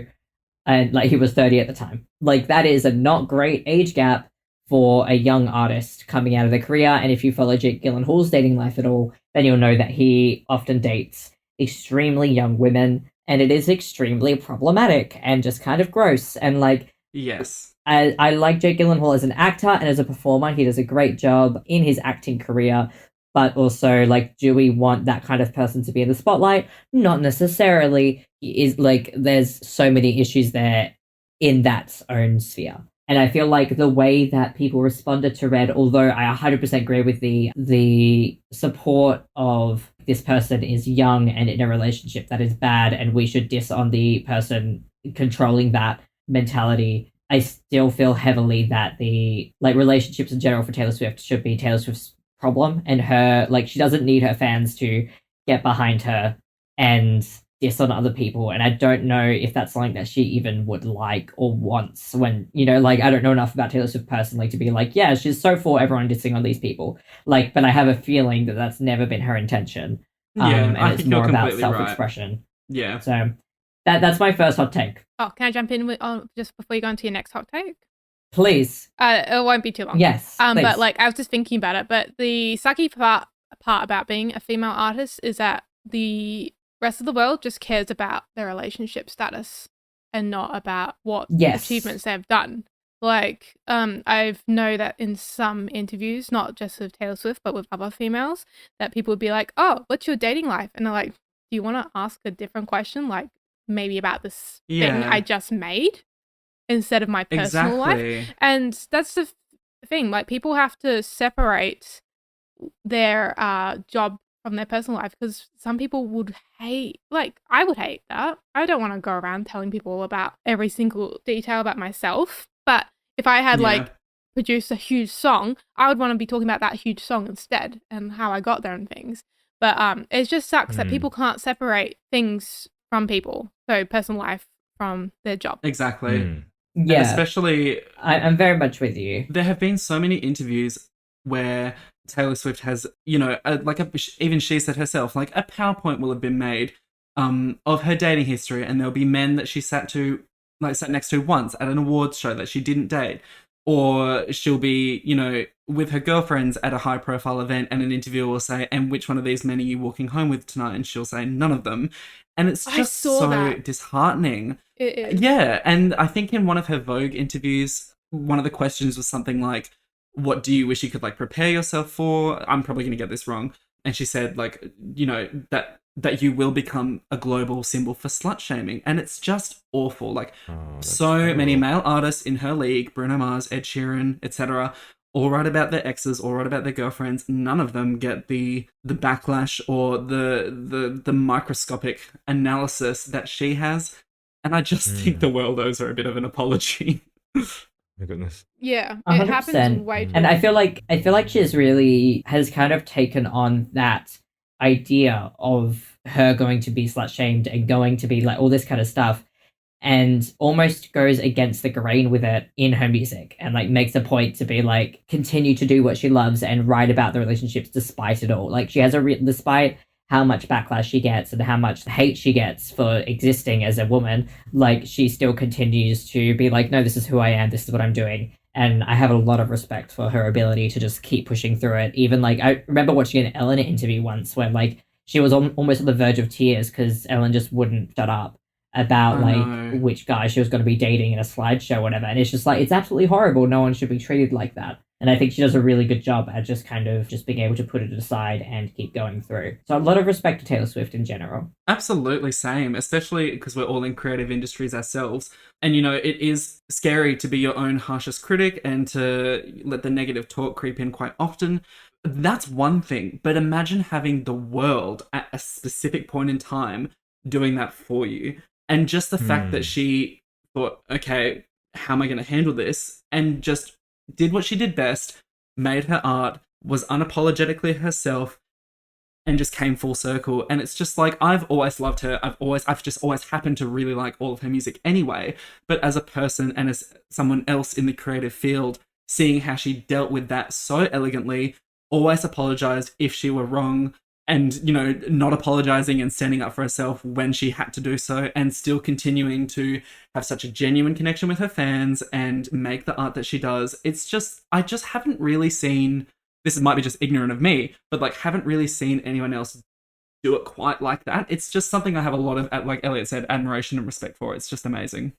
and like he was 30 at the time. Like, that is a not great age gap for a young artist coming out of their career. And if you follow Jake Gyllenhaal's dating life at all, then you'll know that he often dates extremely young women, and it is extremely problematic and just kind of gross. And like, Yes. I like Jake Gyllenhaal as an actor and as a performer. He does a great job in his acting career. But also, like, do we want that kind of person to be in the spotlight? Not necessarily. He is like, there's so many issues there in that own sphere. And I feel like the way that people responded to Red, although I 100% agree with the support of this person is young and in a relationship that is bad, and we should diss on the person controlling that mentality, I still feel heavily that the like relationships in general for Taylor Swift should be Taylor Swift's problem, and her like she doesn't need her fans to get behind her and diss on other people. And I don't know if that's something that she even would like or wants when, like I don't know enough about Taylor Swift personally to be like, yeah, she's so for everyone dissing on these people. Like, but I have a feeling that that's never been her intention. And I it's think you're more about completely right. self-expression. Yeah. So that's my first hot take. Oh, can I jump in just before you go into your next hot take? Please. It won't be too long. Yes. Please. But like I was just thinking about it. But the sucky part about being a female artist is that the rest of the world just cares about their relationship status and not about what achievements they've done. Like, I know that in some interviews, not just with Taylor Swift, but with other females, that people would be like, "Oh, what's your dating life?" And they're like, "Do you want to ask a different question, like maybe about this thing I just made, instead of my personal life?" And that's the thing. Like, people have to separate their job from their personal life, because some people would hate, like I would hate that. I don't want to go around telling people about every single detail about myself. But if I had like produced a huge song, I would want to be talking about that huge song instead and how I got there and things. But it just sucks that people can't separate things from people. So personal life from their job. Exactly. Yeah. And especially, I'm very much with you. There have been so many interviews where Taylor Swift has, even she said herself, like a PowerPoint will have been made of her dating history, and there'll be men that she sat next to once at an awards show that she didn't date. Or she'll be, with her girlfriends at a high profile event, and an interviewer will say, "And which one of these men are you walking home with tonight?" And she'll say, "None of them." And it's just so disheartening. It is. Yeah. And I think in one of her Vogue interviews, one of the questions was something like, "What do you wish you could like prepare yourself for?" I'm probably going to get this wrong. And she said, like, that you will become a global symbol for slut shaming. And it's just awful. Like, so many male artists in her league, Bruno Mars, Ed Sheeran, etc., all write about their exes, all write about their girlfriends. None of them get the backlash or the microscopic analysis that she has. And I just think the world owes her a bit of an apology. My goodness. Yeah, 100%. It happens way too And much. I feel like she's really has kind of taken on that idea of her going to be slut shamed and going to be like all this kind of stuff, and almost goes against the grain with it in her music, and like makes a point to be like continue to do what she loves and write about the relationships despite it all. Like she has despite how much backlash she gets and how much hate she gets for existing as a woman, like she still continues to be like, no, this is who I am, this is what I'm doing. And I have a lot of respect for her ability to just keep pushing through it. Even like I remember watching an Ellen interview once where like she was almost on the verge of tears because Ellen just wouldn't shut up about which guy she was going to be dating in a slideshow or whatever. And it's just like, it's absolutely horrible. No one should be treated like that. And I think she does a really good job at just kind of just being able to put it aside and keep going through. So a lot of respect to Taylor Swift in general. Absolutely, same, especially because we're all in creative industries ourselves. And, it is scary to be your own harshest critic and to let the negative talk creep in quite often. That's one thing. But imagine having the world at a specific point in time doing that for you. And just the fact that she thought, okay, how am I going to handle this? And just did what she did best, made her art, was unapologetically herself, and just came full circle. And it's just like, I've always loved her. I've just always happened to really like all of her music anyway. But as a person and as someone else in the creative field, seeing how she dealt with that so elegantly, always apologized if she were wrong, and, not apologizing and standing up for herself when she had to do so, and still continuing to have such a genuine connection with her fans and make the art that she does. It's just, I just haven't really seen, this might be just ignorant of me, but like haven't really seen anyone else do it quite like that. It's just something I have a lot of, like Elliot said, admiration and respect for. It's just amazing.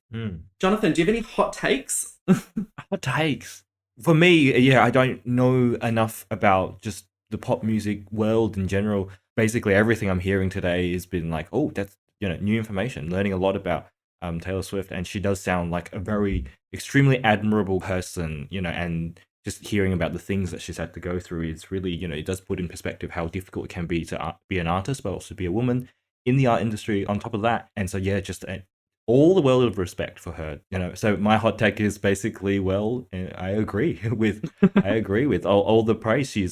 Jonathon, do you have any hot takes? Hot takes? For me, yeah, I don't know enough about just the pop music world in general. Basically, everything I'm hearing today has been like, oh, that's new information. Learning a lot about Taylor Swift, and she does sound like a very extremely admirable person. And just hearing about the things that she's had to go through is really, it does put in perspective how difficult it can be to be an artist, but also be a woman in the art industry on top of that. And so, yeah, just all the world of respect for her. So my hot take is basically, I agree with all the praise. She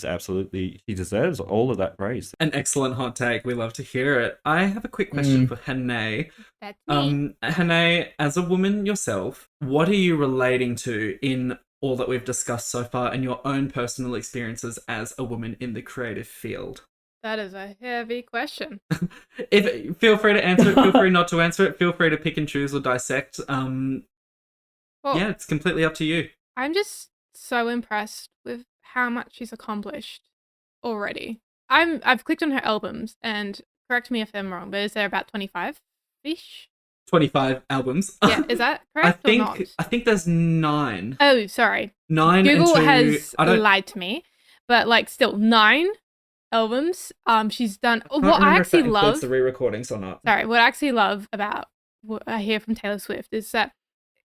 deserves all of that praise. An excellent hot take. We love to hear it. I have a quick question for Hanae. That's me. Hanae, as a woman yourself, what are you relating to in all that we've discussed so far and your own personal experiences as a woman in the creative field? That is a heavy question. Feel free to answer it, feel free not to answer it, feel free to pick and choose or dissect. Well, Yeah, it's completely up to you. I'm just so impressed with how much she's accomplished already. I've clicked on her albums, and correct me if I'm wrong, but is there about 25-ish? 25 albums. Yeah, is that correct or not? I think there's 9. Oh, sorry. 9 Google and 2. has I don't lied to me, but like still 9 albums. She's done. can't What I remember if actually that includes love. the re-recordings or not. Sorry, what I actually love about what I hear from Taylor Swift is that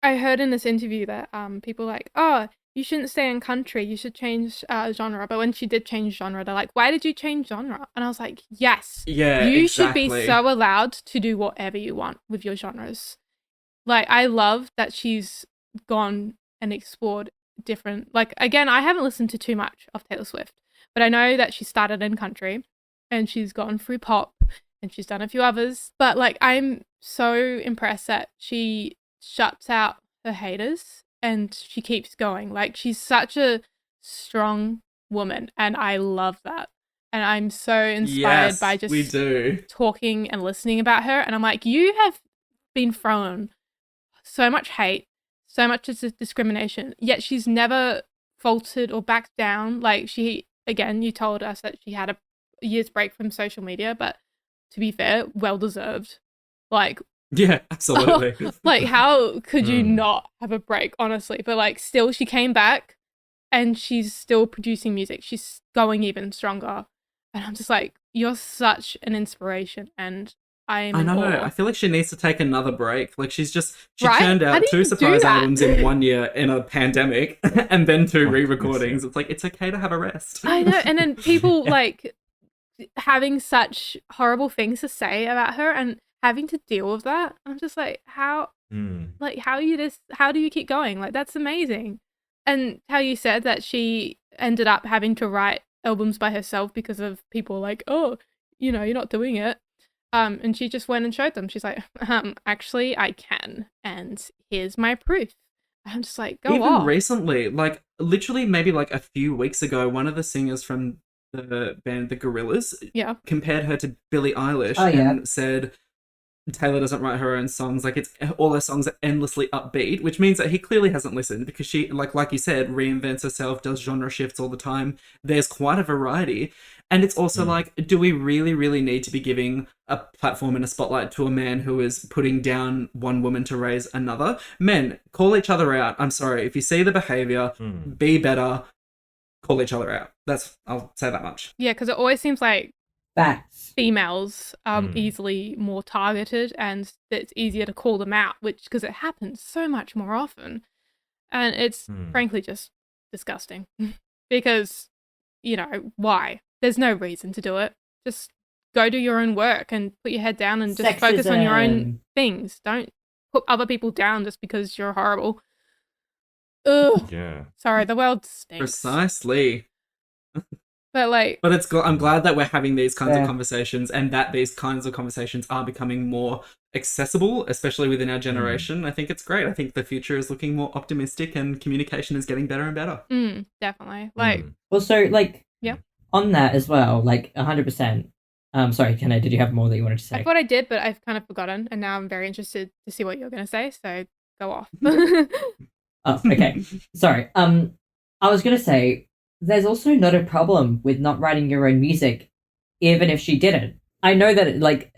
I heard in this interview that people are like, oh, you shouldn't stay in country, you should change genre. But when she did change genre, they're like, why did you change genre? And I was like, yes, Yeah, you exactly. should be so allowed to do whatever you want with your genres. Like, I love that she's gone and explored different, like, again, I haven't listened to too much of Taylor Swift, but I know that she started in country and she's gone through pop and she's done a few others. But like, I'm so impressed that she shuts out her haters and she keeps going. Like, she's such a strong woman and I love that. And I'm so inspired by just we do. talking and listening about her. And I'm like, you have been thrown so much hate, so much discrimination, yet she's never faltered or backed down. Like, she, again, you told us that she had a year's break from social media, but to be fair, well deserved. Like, Yeah, absolutely. like, how could you not have a break, honestly? But like, still, she came back and she's still producing music. She's going even stronger. And I'm just like, you're such an inspiration. And I know. I feel like she needs to take another break. Like, she Right? churned How out do 2 you do surprise that? albums in 1 year in a pandemic and then 2 Oh, re-recordings. It's like, it's okay to have a rest. I know. And then people like having such horrible things to say about her and having to deal with that. I'm just like, how do you keep going? Like, that's amazing. And how you said that she ended up having to write albums by herself because of people like, oh, you're not doing it. And she just went and showed them. She's like, actually, I can. And here's my proof. I'm just like, go Even off. recently, like, literally maybe like a few weeks ago, one of the singers from the band The Gorillaz compared her to Billie Eilish and said Taylor doesn't write her own songs. Like, it's all her songs are endlessly upbeat, which means that he clearly hasn't listened because she, like you said, reinvents herself, does genre shifts all the time. There's quite a variety. And it's also like, do we really, really need to be giving a platform and a spotlight to a man who is putting down one woman to raise another? Men, call each other out. I'm sorry. If you see the behavior, be better, call each other out. I'll say that much. Yeah, because it always seems like Facts. females are easily more targeted and it's easier to call them out, because it happens so much more often. And it's frankly just disgusting because, why? There's no reason to do it. Just go do your own work and put your head down and just focus on your own things. Don't put other people down just because you're horrible. Ugh. Yeah. Sorry, the world stinks. Precisely. But I'm glad that we're having these kinds of conversations and that these kinds of conversations are becoming more accessible, especially within our generation. I think it's great. I think the future is looking more optimistic and communication is getting better and better. Definitely. Like, Also, like, yeah. On that as well, like 100%. Sorry, Hanae, did you have more that you wanted to say? I thought I did, but I've kind of forgotten, and now I'm very interested to see what you're going to say. So go off. Oh, okay. Sorry. I was gonna say there's also not a problem with not writing your own music, even if she didn't. I know that like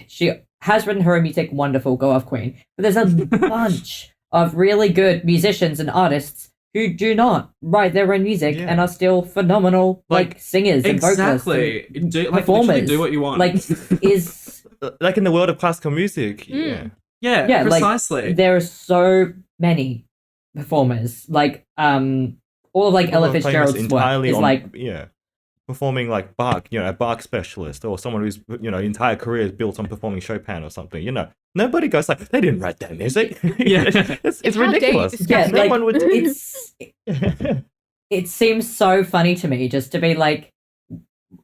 she has written her own music, wonderful, go off queen. But there's a bunch of really good musicians and artists who do not write their own music and are still phenomenal, like singers and vocalists, and performers. Do what you want. Like is like in the world of classical music. Yeah, precisely. Like, there are so many performers, like all of like Ella Fitzgerald's work is like performing like Bach, a Bach specialist or someone whose entire career is built on performing Chopin or something. Nobody goes like, they didn't write that music. Yeah. it's How dare you ridiculous. discuss Yeah, it? like, would. it seems so funny to me just to be like,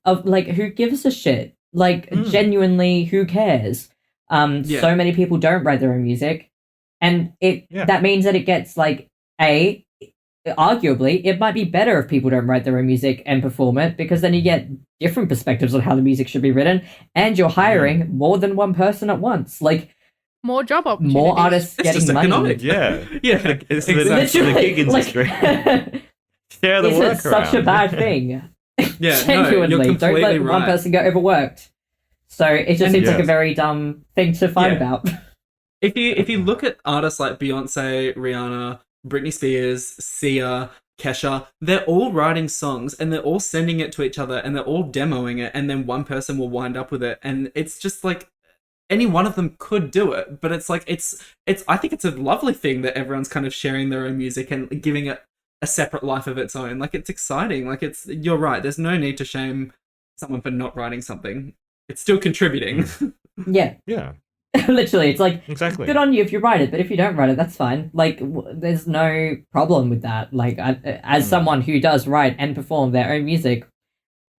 who gives a shit? Like, genuinely, who cares? So many people don't write their own music, and that means that it gets like arguably, it might be better if people don't write their own music and perform it, because then you get different perspectives on how the music should be written, and you're hiring more than one person at once. Like, more job opportunities. more artists It's getting just money. economic. Yeah. Yeah, It's exactly. the gig industry. Share the Is work it such a around. bad thing? Yeah, Genuinely, no, you're don't let completely one right. person get overworked. So it just seems like a Yes. very dumb thing to fight Yeah. about. If you look at artists like Beyonce, Rihanna, Britney Spears, Sia, Kesha, they're all writing songs and they're all sending it to each other and they're all demoing it, and then one person will wind up with it, and it's just like any one of them could do it, but it's like it's I think it's a lovely thing that everyone's kind of sharing their own music and giving it a separate life of its own. Like, it's exciting. Like, you're right. There's no need to shame someone for not writing something. It's still contributing. Yeah, Yeah, literally, it's like, exactly. good on you if you write it, but if you don't write it, that's fine. Like, there's no problem with that. Like, as someone who does write and perform their own music,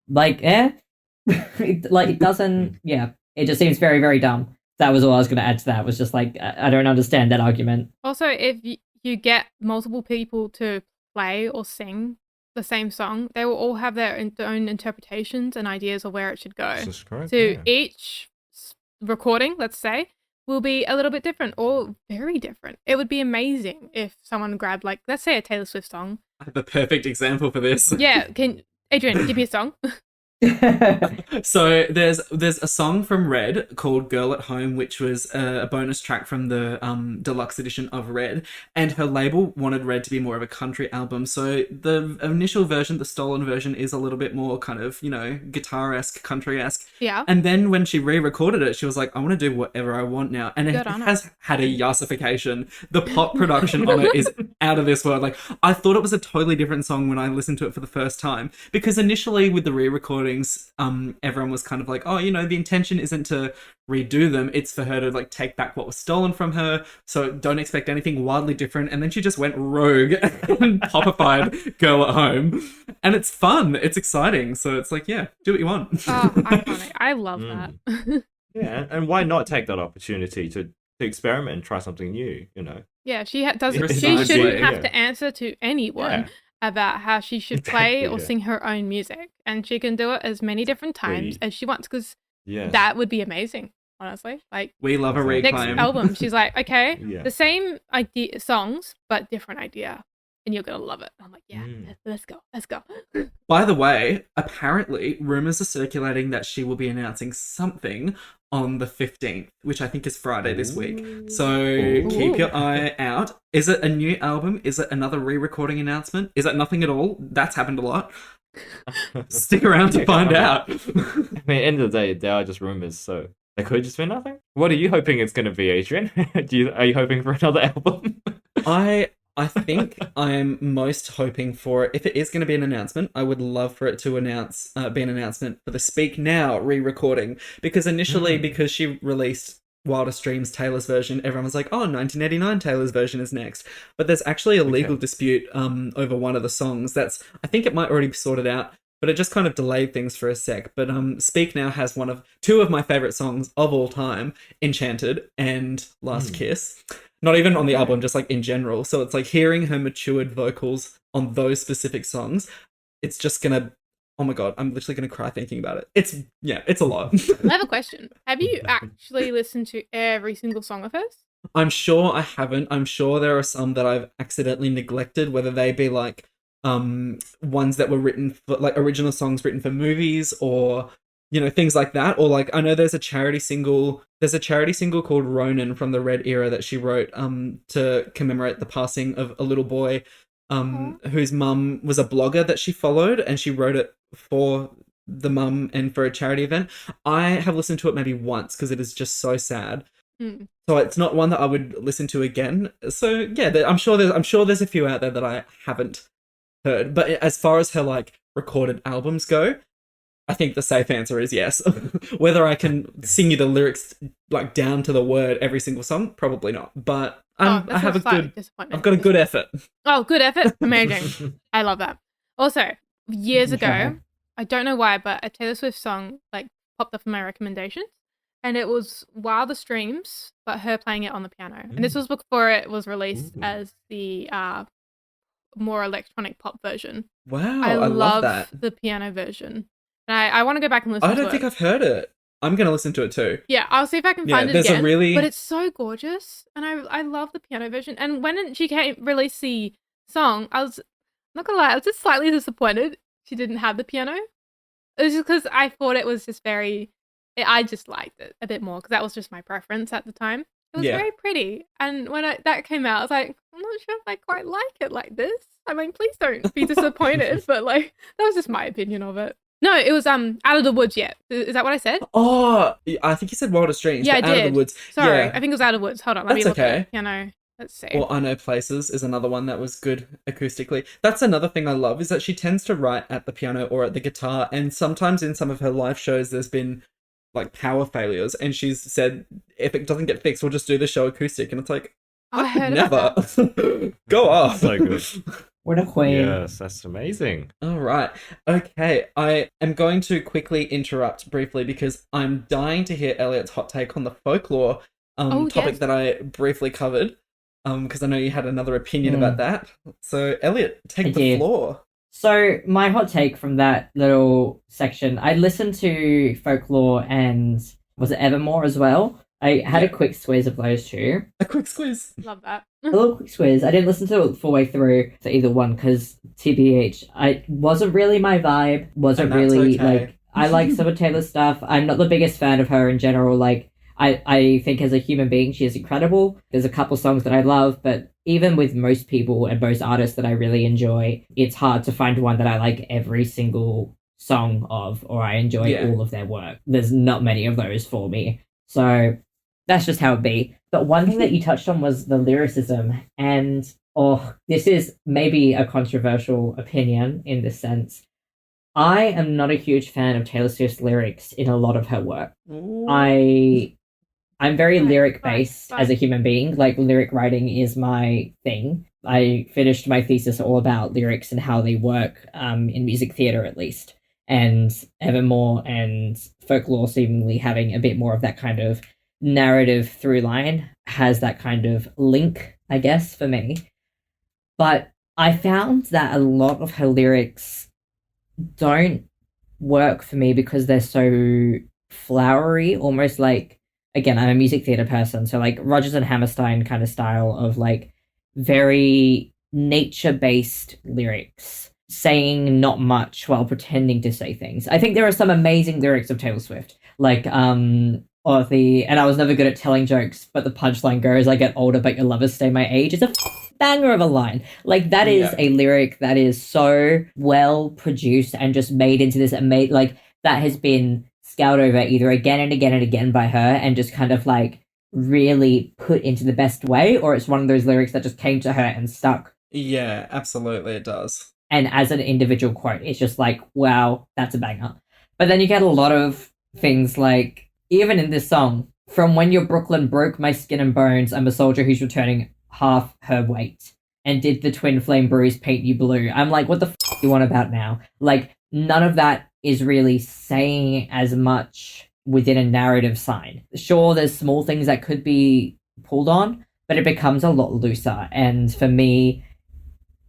like, it doesn't. Yeah, it just seems very, very dumb. That was all I was going to add to that. Was just like, I don't understand that argument. Also, if you get multiple people to play or sing the same song, they will all have their own interpretations and ideas of where it should go. This is correct, So yeah. each recording, let's say, will be a little bit different or very different. It would be amazing if someone grabbed, like, let's say a Taylor Swift song. I have the perfect example for this. Yeah, Adrian, give me a song. So there's a song from Red called "Girl at Home," which was a bonus track from the deluxe edition of Red, and her label wanted Red to be more of a country album. So the initial version, the stolen version, is a little bit more kind of, guitar-esque, country-esque. Yeah. And then when she re-recorded it, she was like, I want to do whatever I want now. And it Good on her. has had a yassification. The pop production on it is out of this world. Like, I thought it was a totally different song when I listened to it for the first time, because initially with the re-recordings, everyone was kind of like, oh, the intention isn't to redo them, it's for her to like take back what was stolen from her, so don't expect anything wildly different. And then she just went rogue and popified "Girl at Home," and it's fun, it's exciting, so it's like, yeah, do what you want. Oh, iconic. I love that. Yeah, and why not take that opportunity to experiment and try something new? Yeah, she does. It's She nice, shouldn't yeah. have to answer to anyone Yeah. about how she should play or Exactly, yeah. sing her own music, and she can do it as many different times as she wants, because Yeah, that would be amazing. Honestly, like, We love a Exactly. next reclaim. album, she's like, okay, Yeah. the same idea songs but different idea, and you're gonna love it. I'm like, yeah, Mm. let's go. By the way, apparently rumors are circulating that she will be announcing something on the 15th, which I think is Friday this week. So keep your eye out. Is it a new album? Is it another re-recording announcement? Is it nothing at all? That's happened a lot. Stick around to find out. I mean, end of the day, they are just rumors, so they could just be nothing. What are you hoping it's going to be, Adrian? Are you hoping for another album? I think I'm most hoping for, if it is going to be an announcement, I would love for it to be an announcement for the Speak Now re-recording, because initially, because she released Wildest Dreams Taylor's version, everyone was like, oh, 1989 Taylor's version is next. But there's actually a legal dispute over one of the songs. I think it might already be sorted out, but it just kind of delayed things for a sec. But Speak Now has two of my favorite songs of all time, Enchanted and Last Kiss. Not even on the album, just like in general. So it's like hearing her matured vocals on those specific songs, it's just gonna, oh my god, I'm literally gonna cry thinking about it. It's a lot. I have a question. Have you actually listened to every single song of hers? I'm sure I haven't. I'm sure there are some that I've accidentally neglected, whether they be like ones that were written for, like, original songs written for movies, or things like that. Or like, I know there's a charity single called Ronin from the Red era that she wrote to commemorate the passing of a little boy whose mum was a blogger that she followed, and she wrote it for the mum and for a charity event. I have listened to it maybe once because it is just so sad. So it's not one that I would listen to again. So yeah, I'm sure there's a few out there that I haven't heard. But as far as her like recorded albums go, I think the safe answer is yes. Whether I can sing you the lyrics like down to the word every single song, probably not. But I have I've got a good effort. Oh, good effort. Amazing. I love that. Also, years ago, I don't know why, but a Taylor Swift song like popped up in my recommendations. And it was While the Streams, but her playing it on the piano. And this was before it was released as the more electronic pop version. Wow, I love that. the piano version. And I want to go back and listen to it. I don't think I've heard it. I'm going to listen to it too. Yeah, I'll see if I can find it again. Really... But it's so gorgeous. And I love the piano version. And when she released the song, I was, not going to lie, I was just slightly disappointed she didn't have the piano. It was just because I thought it was just I just liked it a bit more because that was just my preference at the time. It was very pretty. And when that came out, I was like, I'm not sure if I quite like it like this. I mean, please don't be disappointed. But like, that was just my opinion of it. No, it was Out of the Woods Yet. Is that what I said? Oh, I think you said Wilder Streams. Yeah, I Out did. of the Woods. Sorry, yeah. I think it was Out of Woods. Hold on, let me look at it. Piano. Let's see. Or I Know Places is another one that was good acoustically. That's another thing I love is that she tends to write at the piano or at the guitar. And sometimes in some of her live shows, there's been like power failures. And she's said, if it doesn't get fixed, we'll just do the show acoustic. And it's like, I heard never. Go off. So good. What a queen. Yes, that's amazing. All right. Okay. I am going to quickly interrupt briefly because I'm dying to hear Elliot's hot take on the folklore topic that I briefly covered. Because I know you had another opinion about that. So, Elliot, take the floor. So, my hot take from that little section, I listened to Folklore and was it Evermore as well? I had a quick squeeze of those two. A quick squeeze. Love that. A little quick squeeze. I didn't listen to it the full way through to either one because TBH, I wasn't really my vibe. Wasn't really like I like some of Taylor's stuff. I'm not the biggest fan of her in general. Like I think as a human being she is incredible. There's a couple songs that I love, but even with most people and most artists that I really enjoy, it's hard to find one that I like every single song of or I enjoy all of their work. There's not many of those for me. So that's just how it be. But one thing that you touched on was the lyricism. And, this is maybe a controversial opinion in this sense. I am not a huge fan of Taylor Swift's lyrics in a lot of her work. I'm very lyric-based as a human being. Like, lyric writing is my thing. I finished my thesis all about lyrics and how they work in music theatre, at least. And Evermore and Folklore seemingly having a bit more of that kind of narrative through line has that kind of link, I guess, for me. But I found that a lot of her lyrics don't work for me because they're so flowery, almost like, again, I'm a music theatre person, so like Rodgers and Hammerstein kind of style of like very nature-based lyrics, saying not much while pretending to say things. I think there are some amazing lyrics of Taylor Swift, like and I was never good at telling jokes, but the punchline goes, I get older, but your lovers stay my age. It's a banger of a line. Like, that is a lyric that is so well produced and just made into this amazing, like, that has been scoured over either again and again and again by her and just kind of, like, really put into the best way, or it's one of those lyrics that just came to her and stuck. Yeah, absolutely, it does. And as an individual quote, it's just like, wow, that's a banger. But then you get a lot of things like, even in this song, from when your Brooklyn broke my skin and bones, I'm a soldier who's returning half her weight. And did the twin flame bruise paint you blue? I'm like, what the f*** you want about now? Like, none of that is really saying as much within a narrative sign. Sure, there's small things that could be pulled on, but it becomes a lot looser. And for me,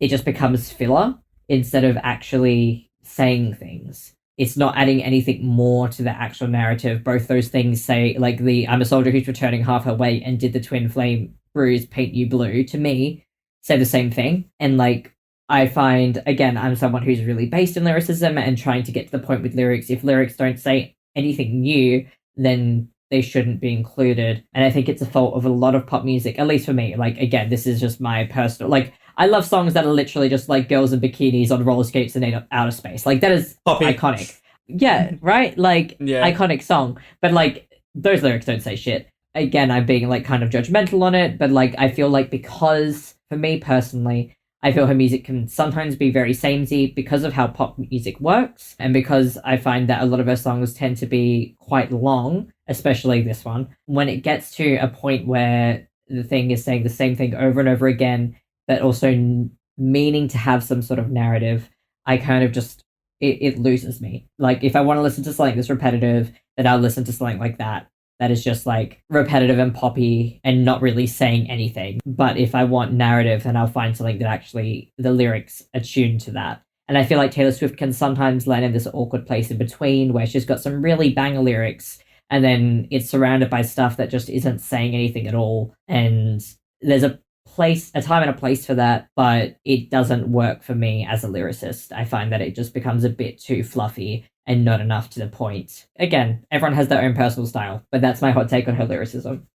it just becomes filler instead of actually saying things. It's not adding anything more to the actual narrative. Both those things say, like the I'm a soldier who's returning half her weight and did the twin flame bruise paint you blue, to me, say the same thing. And like, I find, again, I'm someone who's really based in lyricism and trying to get to the point with lyrics. If lyrics don't say anything new, then they shouldn't be included. And I think it's a fault of a lot of pop music, at least for me. Like, again, this is just my personal, like, I love songs that are literally just like girls in bikinis on roller skates in outer space. Like, that is iconic. Yeah, right? Like, iconic song. But like, those lyrics don't say shit. Again, I'm being like kind of judgmental on it, but like, I feel like because, for me personally, I feel her music can sometimes be very samey because of how pop music works, and because I find that a lot of her songs tend to be quite long, especially this one. When it gets to a point where the thing is saying the same thing over and over again, but also meaning to have some sort of narrative, I kind of just, it loses me. Like, if I want to listen to something that's repetitive, then I'll listen to something like that is just like repetitive and poppy and not really saying anything. But if I want narrative, then I'll find something that actually the lyrics are tuned to that. And I feel like Taylor Swift can sometimes land in this awkward place in between where she's got some really banger lyrics and then it's surrounded by stuff that just isn't saying anything at all. And there's a time and a place for that, but it doesn't work for me as a lyricist. I find that it just becomes a bit too fluffy and not enough to the point. Again, everyone has their own personal style, but that's my hot take on her lyricism.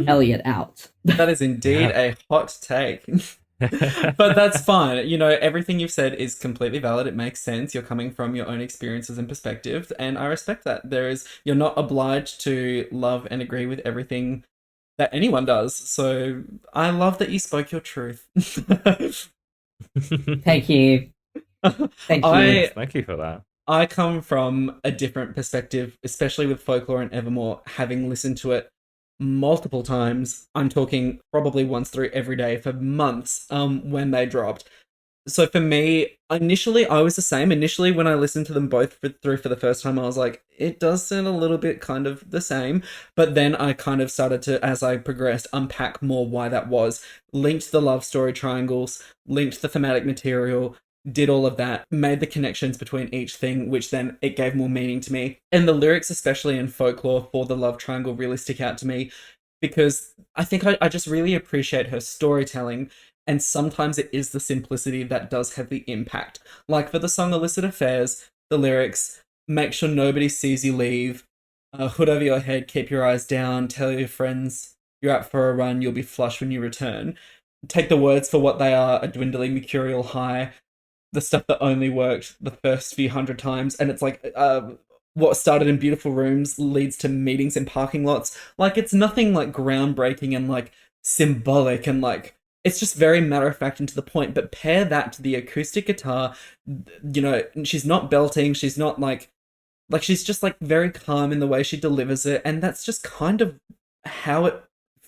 Elliot out. That is indeed a hot take. But that's fine. You know, everything you've said is completely valid. It makes sense. You're coming from your own experiences and perspective, and I respect that. You're not obliged to love and agree with everything that anyone does. So I love that you spoke your truth. Thank you. Thank you. Thank you for that. I come from a different perspective, especially with Folklore and Evermore, having listened to it multiple times. I'm talking probably once through every day for months when they dropped. So for me, initially, I was the same. Initially, when I listened to them both through for the first time, I was like, it does sound a little bit kind of the same. But then I kind of started to, as I progressed, unpack more why that was. Linked the love story triangles, linked the thematic material, did all of that, made the connections between each thing, which then it gave more meaning to me. And the lyrics, especially in Folklore for the love triangle, really stick out to me because I think I just really appreciate her storytelling. And sometimes it is the simplicity that does have the impact. Like for the song Illicit Affairs, the lyrics, make sure nobody sees you leave, hood over your head, keep your eyes down, tell your friends you're out for a run, you'll be flush when you return. Take the words for what they are, a dwindling mercurial high, the stuff that only worked the first few hundred times. And it's like, what started in beautiful rooms leads to meetings in parking lots. Like, it's nothing like groundbreaking and like symbolic and like, it's just very matter of fact and to the point, but pair that to the acoustic guitar, you know, she's not belting, she's not like she's just like very calm in the way she delivers it. And that's just kind of how it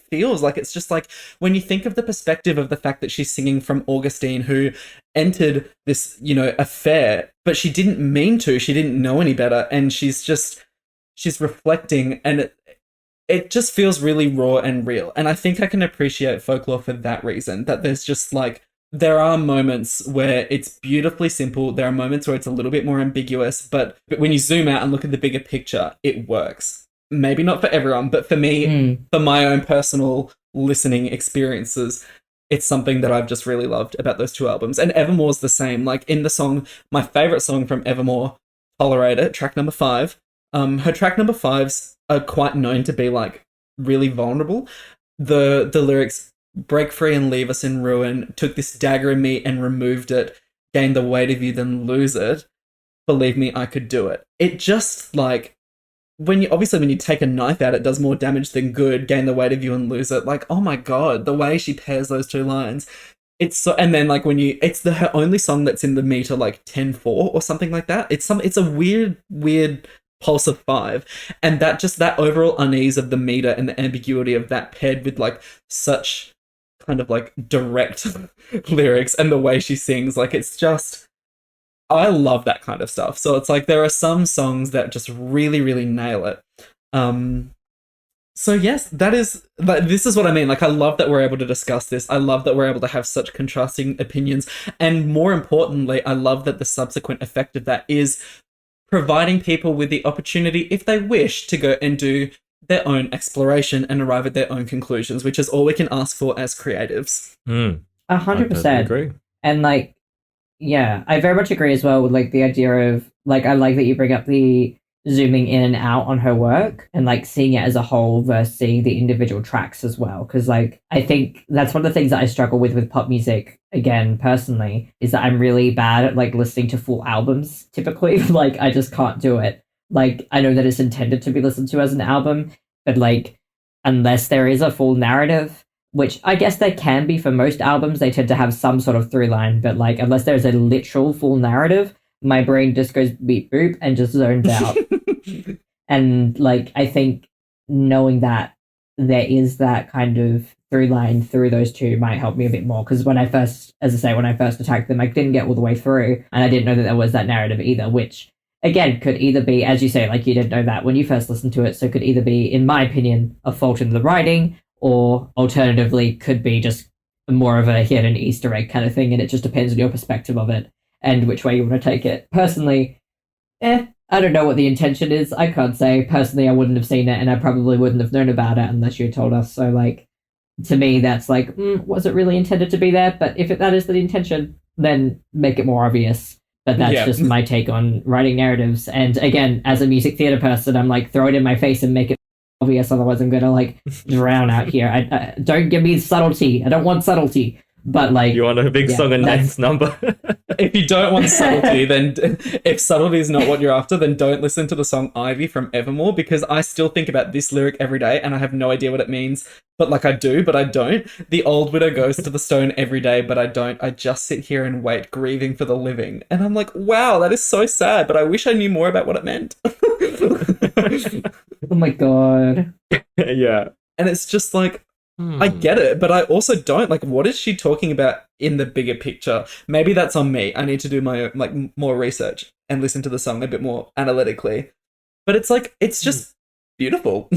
feels. Like, it's just like when you think of the perspective of the fact that she's singing from Augustine, who entered this, you know, affair, but she didn't mean to, she didn't know any better. And she's reflecting, and it just feels really raw and real. And I think I can appreciate Folklore for that reason, that there's just like, there are moments where it's beautifully simple. There are moments where it's a little bit more ambiguous, but when you zoom out and look at the bigger picture, it works. Maybe not for everyone, but for me, for my own personal listening experiences, it's something that I've just really loved about those two albums. And Evermore's the same. Like in the song, my favorite song from Evermore, Tolerate It, track number 5, her track number 5s are quite known to be like really vulnerable. The lyrics, break free and leave us in ruin, took this dagger in me and removed it, gained the weight of you, then lose it. Believe me, I could do it. It just like, when you take a knife out, it does more damage than good, gain the weight of you and lose it. Like, oh my God, the way she pairs those two lines. It's so, and then like her only song that's in the meter like 10-4 or something like that. It's a weird pulse of 5. And that overall unease of the meter and the ambiguity of that paired with like such kind of like direct lyrics and the way she sings, like it's just, I love that kind of stuff. So it's like there are some songs that just really, really nail it. So yes, this is what I mean. Like, I love that we're able to discuss this. I love that we're able to have such contrasting opinions. And more importantly, I love that the subsequent effect of that is providing people with the opportunity, if they wish, to go and do their own exploration and arrive at their own conclusions, which is all we can ask for as creatives. 100%. Agree. And like, yeah, I very much agree as well with like the idea of like, I like that you bring up the zooming in and out on her work and like seeing it as a whole versus seeing the individual tracks as well. Because like, I think that's one of the things that I struggle with pop music, again, personally, is that I'm really bad at like listening to full albums typically. Like, I just can't do it. Like, I know that it's intended to be listened to as an album, but like, unless there is a full narrative, which I guess there can be for most albums. They tend to have some sort of through line, but like unless there's a literal full narrative, my brain just goes beep boop and just zones out. And like I think knowing that there is that kind of through line through those two might help me a bit more, because when I first attacked them, I didn't get all the way through, and I didn't know that there was that narrative either, which again could either be, as you say, like you didn't know that when you first listened to it, so could either be, in my opinion, a fault in the writing, or alternatively could be just more of a hidden Easter egg kind of thing, and it just depends on your perspective of it and which way you want to take it. Personally, I don't know what the intention is. I can't say. Personally, I wouldn't have seen it, and I probably wouldn't have known about it unless you had told us. So, like, to me, that's like, was it really intended to be there? But if that is the intention, then make it more obvious. But that's just my take on writing narratives. And again, as a music theater person, I'm like, throw it in my face and make it obvious. Otherwise, I'm gonna like drown out here. I don't give me subtlety. I don't want subtlety. But like, you want a big song and dance number. If you don't want subtlety, then if subtlety is not what you're after, then don't listen to the song Ivy from Evermore, because I still think about this lyric every day and I have no idea what it means. But like I do, but I don't. The old widow goes to the stone every day, but I don't. I just sit here and wait, grieving for the living. And I'm like, wow, that is so sad, but I wish I knew more about what it meant. Oh my God. Yeah. And it's just like, I get it, but I also don't. Like, what is she talking about in the bigger picture? Maybe that's on me. I need to do my like more research and listen to the song a bit more analytically. But it's like, it's just beautiful.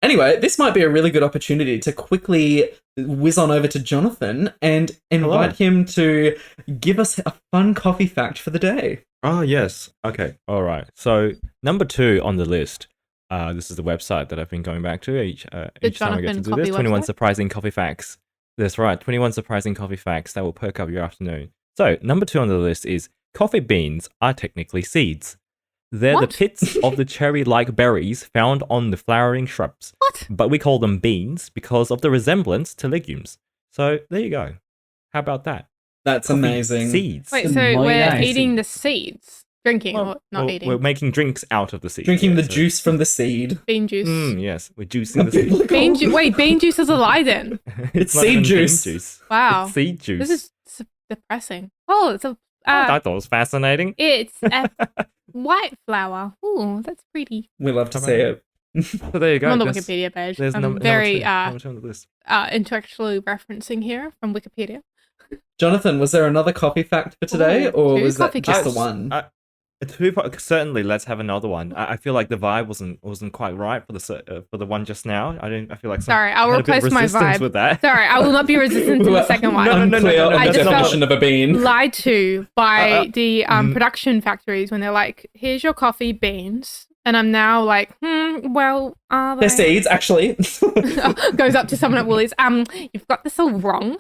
Anyway, this might be a really good opportunity to quickly whiz on over to Jonathon and invite him to give us a fun coffee fact for the day. Oh, yes. Okay. All right. So, number 2 on the list. This is the website that I've been going back to each time I get to do this. 21 website? surprising coffee facts. That's right. 21 surprising coffee facts that will perk up your afternoon. So, number 2 on the list is coffee beans are technically seeds. They're the pits of the cherry-like berries found on the flowering shrubs. What? But we call them beans because of the resemblance to legumes. So, there you go. How about that? That's Coffee amazing. Seeds. Wait, so we're eating the seeds? Drinking or not eating? We're making drinks out of the seeds. Drinking the juice from the seed. Bean juice. Yes, we're juicing the seed. Bean juice is a lie then. It's not seed even juice. bean juice. Wow. It's seed juice. This is depressing. Oh, it's a... I thought it was fascinating. It's a white flower. Ooh, that's pretty. We love to see it. So there you go. I'm on the Wikipedia page. There's I'm number very two on the list. intellectually referencing here from Wikipedia. Jonathon, was there another coffee fact for today, or was that just the one? Certainly, let's have another one. I feel like the vibe wasn't quite right for the one just now. I feel like sorry, I'll had a bit of replace my resistance vibe with that. Sorry, I will not be resistant to the second one. Unclear on I the just definition felt of a bean. lied to by the production factories when they're like, "Here's your coffee beans," and I'm now like, well, are they? They're seeds, actually. Goes up to someone at Woolies. You've got this all wrong.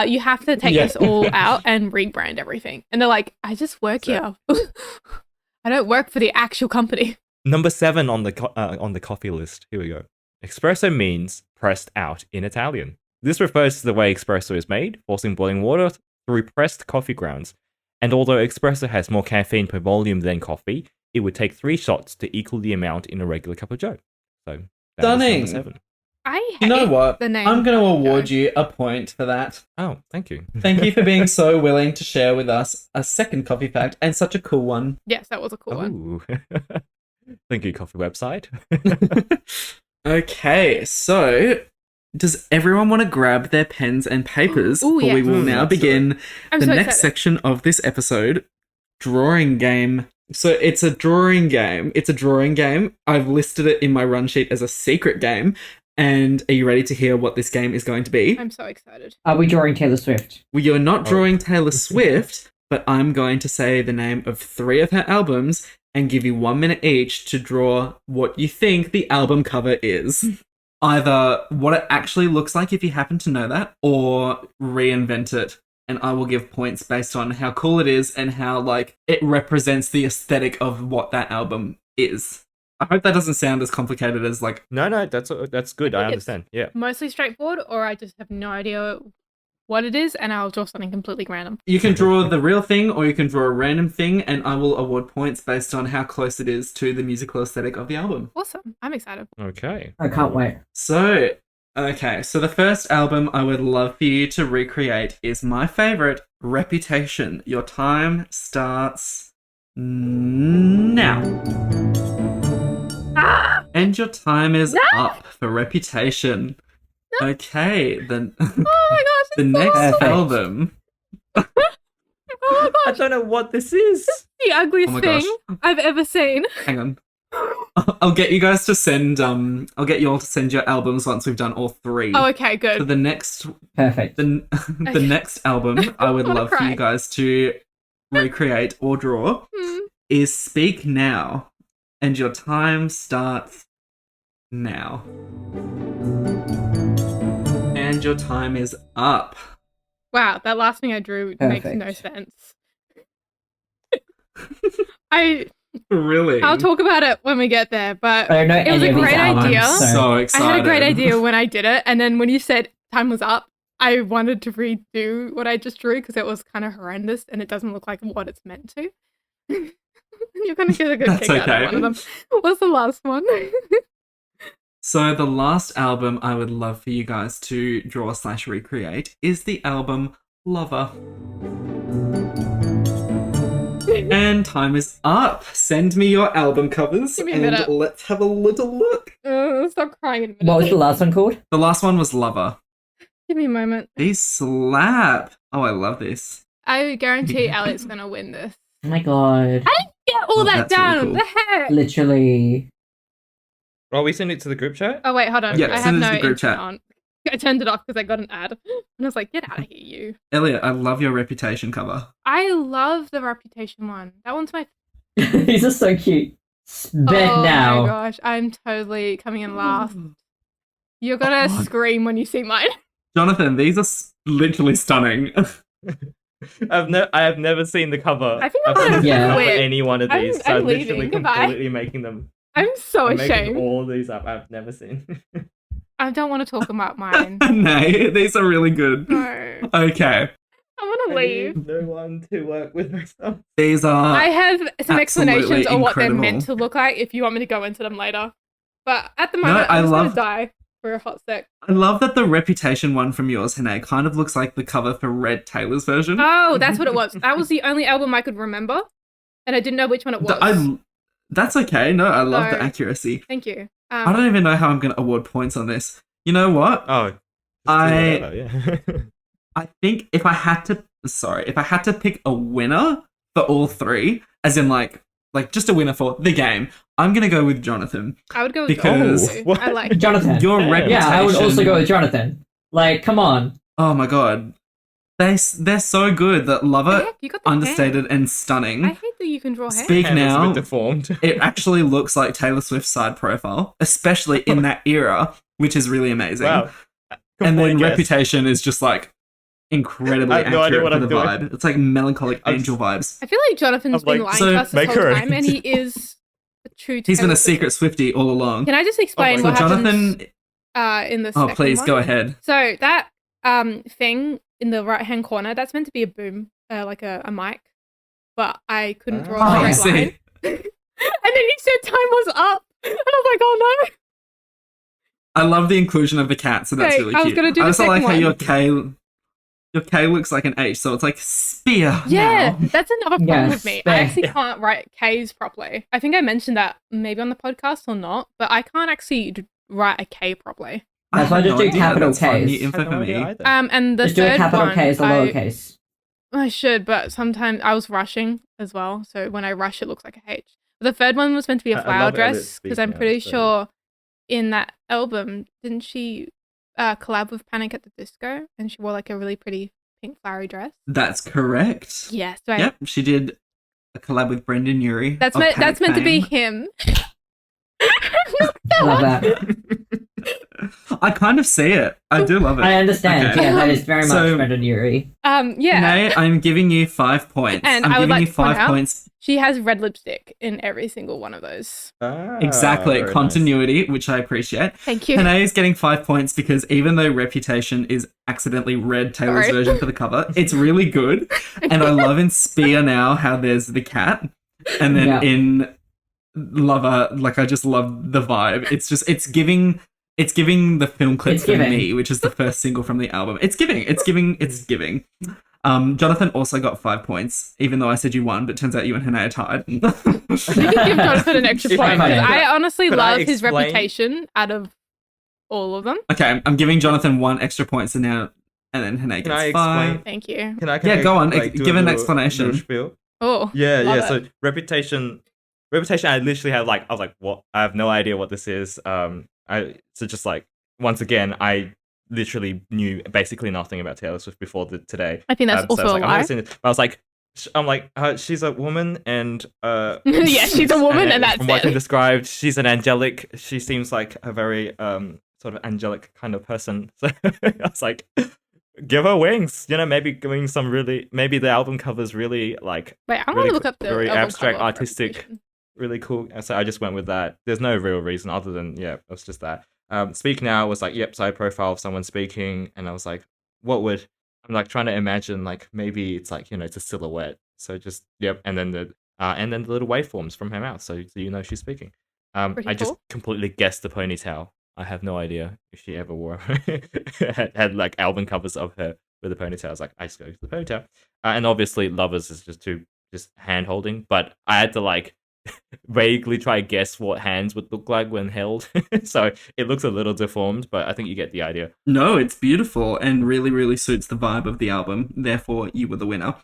You have to take this all out and rebrand everything. And they're like, I just work here. I don't work for the actual company. Number 7 on the coffee list. Here we go. Espresso means pressed out in Italian. This refers to the way espresso is made, forcing boiling water through pressed coffee grounds. And although espresso has more caffeine per volume than coffee, it would take 3 shots to equal the amount in a regular cup of joe. So Stunning. Number 7. I hate You know what? the name. I'm going to award you a point for that. Oh, thank you. Thank you for being so willing to share with us a second coffee fact, and such a cool one. Yes, that was a cool one. Ooh. Thank you, coffee website. Okay, so does everyone want to grab their pens and papers? Ooh, For yeah. we will now begin I'm the so next excited. section of this episode, drawing game. So it's a drawing game. It's a drawing game. I've listed it in my run sheet as a secret game. And are you ready to hear what this game is going to be? I'm so excited. Are we drawing Taylor Swift? Well, you're not drawing Taylor Swift, but I'm going to say the name of 3 of her albums and give you 1 minute each to draw what you think the album cover is. Either what it actually looks like if you happen to know that, or reinvent it. And I will give points based on how cool it is and how, like, it represents the aesthetic of what that album is. I hope that doesn't sound as complicated as, like... No, that's good. I It's- understand. Yeah. Mostly straightforward, or I just have no idea what it is, and I'll draw something completely random. You can draw the real thing, or you can draw a random thing, and I will award points based on how close it is to the musical aesthetic of the album. Awesome. I'm excited. Okay. I can't wait. So, Okay, so the first album I would love for you to recreate is my favorite, Reputation. Your time starts now. And your time is up for Reputation. Okay, then Oh my gosh. the it's next Perfect. album. Oh my I gosh. don't know what this is. The ugliest Oh my thing gosh. I've ever seen. Hang on. I'll get you guys to send I'll get you all to send your albums once we've done all three. Oh, okay, So good. the next Perfect. the next album I would wanna love for cry. you guys to recreate or draw Hmm. is Speak Now. And your time starts now. And your time is up. Wow, that last thing I drew makes no Perfect. sense. Really? I'll talk about it when we get there, but I don't know it was any a of these great albums, idea. I'm so- so I excited. had a great idea when I did it, and then when you said time was up, I wanted to redo what I just drew because it was kind of horrendous and it doesn't look like what it's meant to. You're gonna get a good That's kick out okay. of one of them. What's the last one? So the last album I would love for you guys to draw / recreate is the album Lover. And time is up. Send me your album covers Give me a and minute. let's have a little look. Stop crying in a minute. What was the last one called? The last one was Lover. Give me a moment. These slap. Oh, I love this. I guarantee Elliot's gonna win this. Oh my god. Get all Oh, that that's really down. cool. The heck? Literally. Oh, we send it to the group chat? Oh wait, hold on. Yeah, I have send it no to the group internet chat. on. I turned it off because I got an ad, and I was like, "Get out of here, you!" Elliot, I love your Reputation cover. I love the Reputation one. That one's my. These are so cute. Oh Bet now. my gosh, I'm totally coming in last. You're gonna Oh. scream when you see mine. Jonathan, these are literally stunning. I have never seen the cover. I think I'm I've gonna never seen the cover quit. for any one of these. I'm so I'm leaving. literally Goodbye. completely making them. I'm so I'm making ashamed. all these up. I've never seen. I don't want to talk about mine. Nay, these are really good. No, Okay, I want to I leave. need no one to work with myself. these are. I have some absolutely explanations of what they're incredible. meant to look like if you want me to go into them later. But at the No, moment, I I'm just love- gonna die for a hot sec. I love that the Reputation one from yours, Hanae, kind of looks like the cover for Red Taylor's version. Oh, that's what it was. That was the only album I could remember, and I didn't know which one it was. That's okay. No, I love the So- accuracy. Thank you. I don't even know how I'm going to award points on this. You know what? Oh, just I- do whatever, yeah. I think if I had to pick a winner for all three, as in like just a winner for the game, I'm going to go with Jonathan. I would go with because- Jonathan, too. What? I like Jonathan. Your Yeah. Reputation. Yeah, I would also go with Jonathan. Like, come on. Oh my god. They're so good that Lover, Heck, you got the understated hair. and stunning. I hate that you can draw hair. Speak Hand is a now. bit deformed. It actually looks like Taylor Swift's side profile, especially in that era, which is really amazing. Wow. And then Complete guess. Reputation is just like incredibly I have no idea accurate what for I'm the doing. vibe. It's like melancholic I'm angel vibes. I feel like Jonathan's I'm been like, lying so to us this make whole her time, and he right. is a true. He's been Taylor a Swift. secret Swiftie all along. Can I just explain my So what happens Jonathan, in the oh second please one? go ahead. So that thing in the right hand corner, that's meant to be a boom, like a mic, but I couldn't draw Oh, a I straight line. see. And then he said time was up, and I was like, oh no. I love the inclusion of the cat, so that's Okay, really I was cute. gonna do I the also like second how one. your K looks like an H, so it's like spear. Yeah, now. that's another problem Yes, with me. I fair. actually can't write K's properly. I think I mentioned that maybe on the podcast or not, but I can't actually write a K properly. That's why I had just do idea. capital That's fun, Ks. new info I had for no me. idea either. And the Just do a third capital one, K as a lowercase. I should, but sometimes I was rushing as well, so when I rush, it looks like a H. The third one was meant to be a I flower love Elliot's dress because speak I'm now, pretty so- sure in that album, didn't she collab with Panic at the Disco, and she wore like a really pretty pink flowery dress? That's correct. Yes, right. Yep, she did a collab with Brendan Urie. That's of meant. Panic That's meant to be fame. him. Love that. I kind of see it. I do love it. I understand. Okay. Yeah, that is very much So- Brendan Urie. Yeah. Nay, I'm giving you 5 points. And I'm I would giving like you to point 5 out- points. She has red lipstick in every single one of those. Exactly. Very Continuity, which I appreciate. Thank you. Hanae is getting 5 points because even though Reputation is accidentally read Taylor's Sorry. version for the cover, it's really good. And I love in Spear now how there's the cat. And then Yeah. in Lover, like I just love the vibe. It's giving It's giving the film clip It's for giving. me, which is the first single from the album. It's giving. Jonathan also got 5 points, even though I said you won, but turns out you and Hanae are tied. You can give Jonathan an extra If I point. 'Cause may, I honestly could I love his explain? reputation out of all of them. Okay, I'm giving Jonathan 1 extra point, so now, and then Hanae Can I gets 5. explain? Thank you. Can I Yeah, go on, do give a an little- explanation. little spiel? Oh, Yeah, love yeah. it. So reputation. I literally had I was like, what? I have no idea what this is. Once again, I literally knew basically nothing about Taylor Swift before today. I think that's So I was also like, a I'm gonna lie. listen to this. But I was like, she's a woman, and Yeah, she's a woman, and that's from what's it. been described, she's an angelic. She seems like a very sort of angelic kind of person. So I was like, give her wings. Maybe giving some really. Maybe the album covers really like Wait, I'm really gonna look up the very album abstract, cover of artistic. Reputation. really cool. So I just went with that. There's no real reason other than it was just that. Speak Now was like, yep, side profile of someone speaking, and I was like, I'm like trying to imagine like maybe it's like it's a silhouette. So just and then the little waveforms from her mouth, so she's speaking. Pretty I just cool. completely guessed the ponytail. I have no idea if she ever wore had like album covers of her with a ponytail. I was like, I just go to the ponytail, and obviously Lovers is just hand holding, but I had to like vaguely try to guess what hands would look like when held. So it looks a little deformed, but I think you get the idea. No, it's beautiful and really, really suits the vibe of the album. Therefore, you were the winner.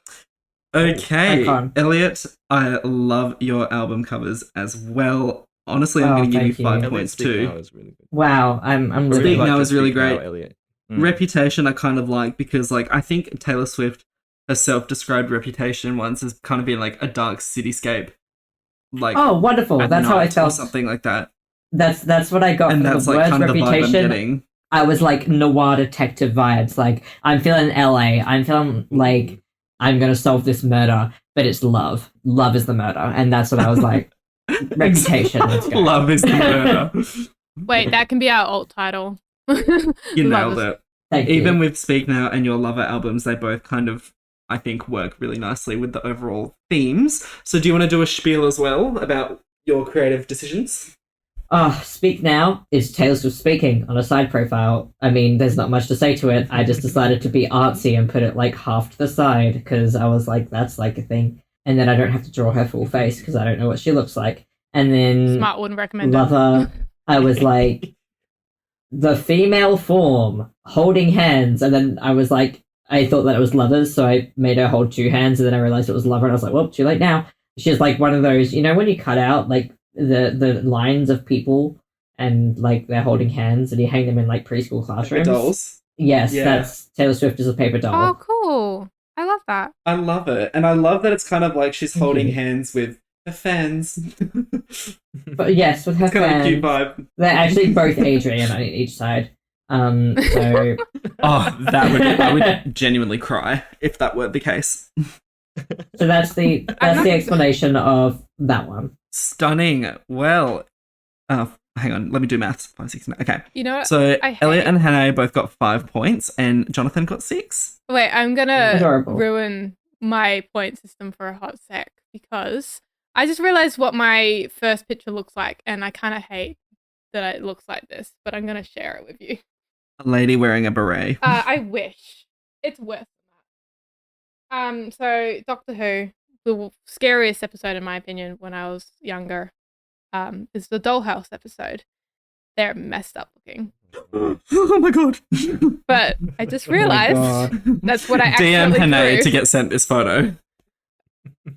Okay, Icon. Elliot, I love your album covers as well. Honestly, I'm Oh, going to give you thank you. 5 Elliot, points Speak too. Now is really good. Wow, I'm Speak really Now Like is your really Speak Now, great. Elliot. Reputation, I kind of like because, like, I think Taylor Swift, her self-described reputation once has kind of been like a dark cityscape, like Oh, wonderful! at That's how I night or felt. something like that, That's what I got and from that's the like words kind of the vibe I'm reputation. getting. I was like noir detective vibes. Like I'm feeling LA. I'm feeling like I'm gonna solve this murder, but it's love. Love is the murder, and that's what I was like. Reputation. Let's go. Love is the murder. Wait, that can be our alt title. You nailed Lovers. it. Thank Even you. with Speak Now and your Lover albums, they both kind of, I think, work really nicely with the overall themes. So do you want to do a spiel as well about your creative decisions? Speak Now is Taylor Swift speaking on a side profile. I mean, there's not much to say to it. I just decided to be artsy and put it like half to the side because I was like, that's like a thing. And then I don't have to draw her full face because I don't know what she looks like. And then Smart wouldn't recommend it. Lover, I was like, the female form holding hands. And then I was like, I thought that it was Lovers, so I made her hold 2 hands. And then I realized it was Lover, and I was like, well, too late now. She's like one of those, when you cut out like the lines of people and like they're holding hands and you hang them in like preschool classrooms. Dolls. Yes, Yeah. that's Taylor Swift is a paper doll. Oh, cool. I love that. I love it. And I love that it's kind of like she's Thank holding you. hands with her fans. But yes, with her It's kind of a fans, cute vibe. they're actually both Adrian on each side. So Oh, I would genuinely cry if that were the case. that's the explanation of that one. Stunning. Well, hang on, let me do maths. 5, 6, 9. Okay. You know what? So I hate- Elliot and Hanae both got 5 points, and Jonathan got 6. Wait, I'm gonna Adorable. ruin my point system for a hot sec because I just realized what my first picture looks like, and I kind of hate that it looks like this, but I'm gonna share it with you. A lady wearing a beret. I wish it's worse than that. So Doctor Who, the scariest episode in my opinion when I was younger, is the Dollhouse episode. They're messed up looking, Oh my god. but I just Oh my realized God. that's what I DM accidentally Hanae drew. to get sent this photo.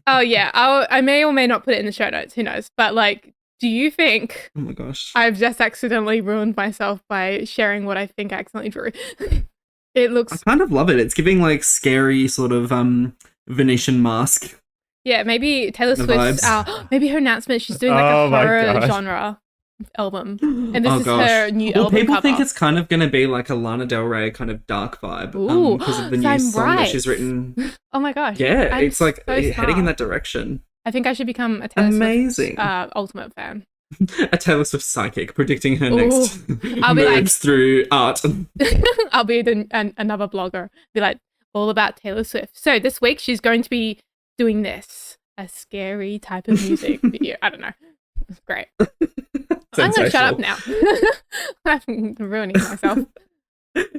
Oh yeah, I may or may not put it in the show notes. Who knows? But like, do you think Oh my gosh. I've just accidentally ruined myself by sharing what I think I accidentally drew? It I looks, kind of love it. It's giving like scary sort of Venetian mask. yeah. Maybe Taylor The Swift's. vibes. Maybe her announcement. She's doing like Oh a my horror gosh. genre album, and this Oh is gosh. her new Well, album people cover. think it's kind of going to be like a Lana Del Rey kind of dark vibe Ooh, because of the so new I'm song that right. she's written. Oh my gosh! Yeah, I'm it's like so heading in smart. that direction. I think I should become a Taylor Amazing. Swift ultimate fan. A Taylor Swift psychic predicting her Ooh. next I'll be like- moves through art. I'll be another blogger. Be like all about Taylor Swift. So this week she's going to be doing this, a scary type of music video. I don't know. It's great. I'm going to shut up Sensational. now. I'm ruining myself.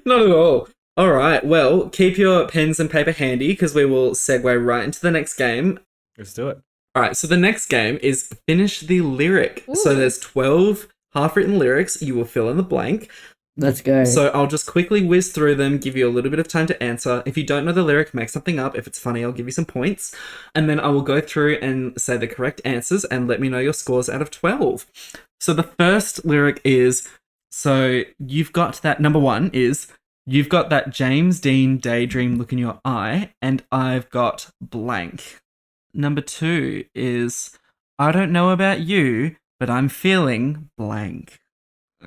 Not at all. All right. Well, keep your pens and paper handy because we will segue right into the next game. Let's do it. All right. So the next game is finish the lyric. So Ooh. there's 12 half-written lyrics. You will fill in the blank. Let's go. So I'll just quickly whiz through them, give you a little bit of time to answer. If you don't know the lyric, make something up. If it's funny, I'll give you some points. And then I will go through and say the correct answers and let me know your scores out of 12. So the first lyric is, so you've got that, number one is, you've got that James Dean daydream look in your eye, and I've got blank. Number two is, I don't know about you, but I'm feeling blank.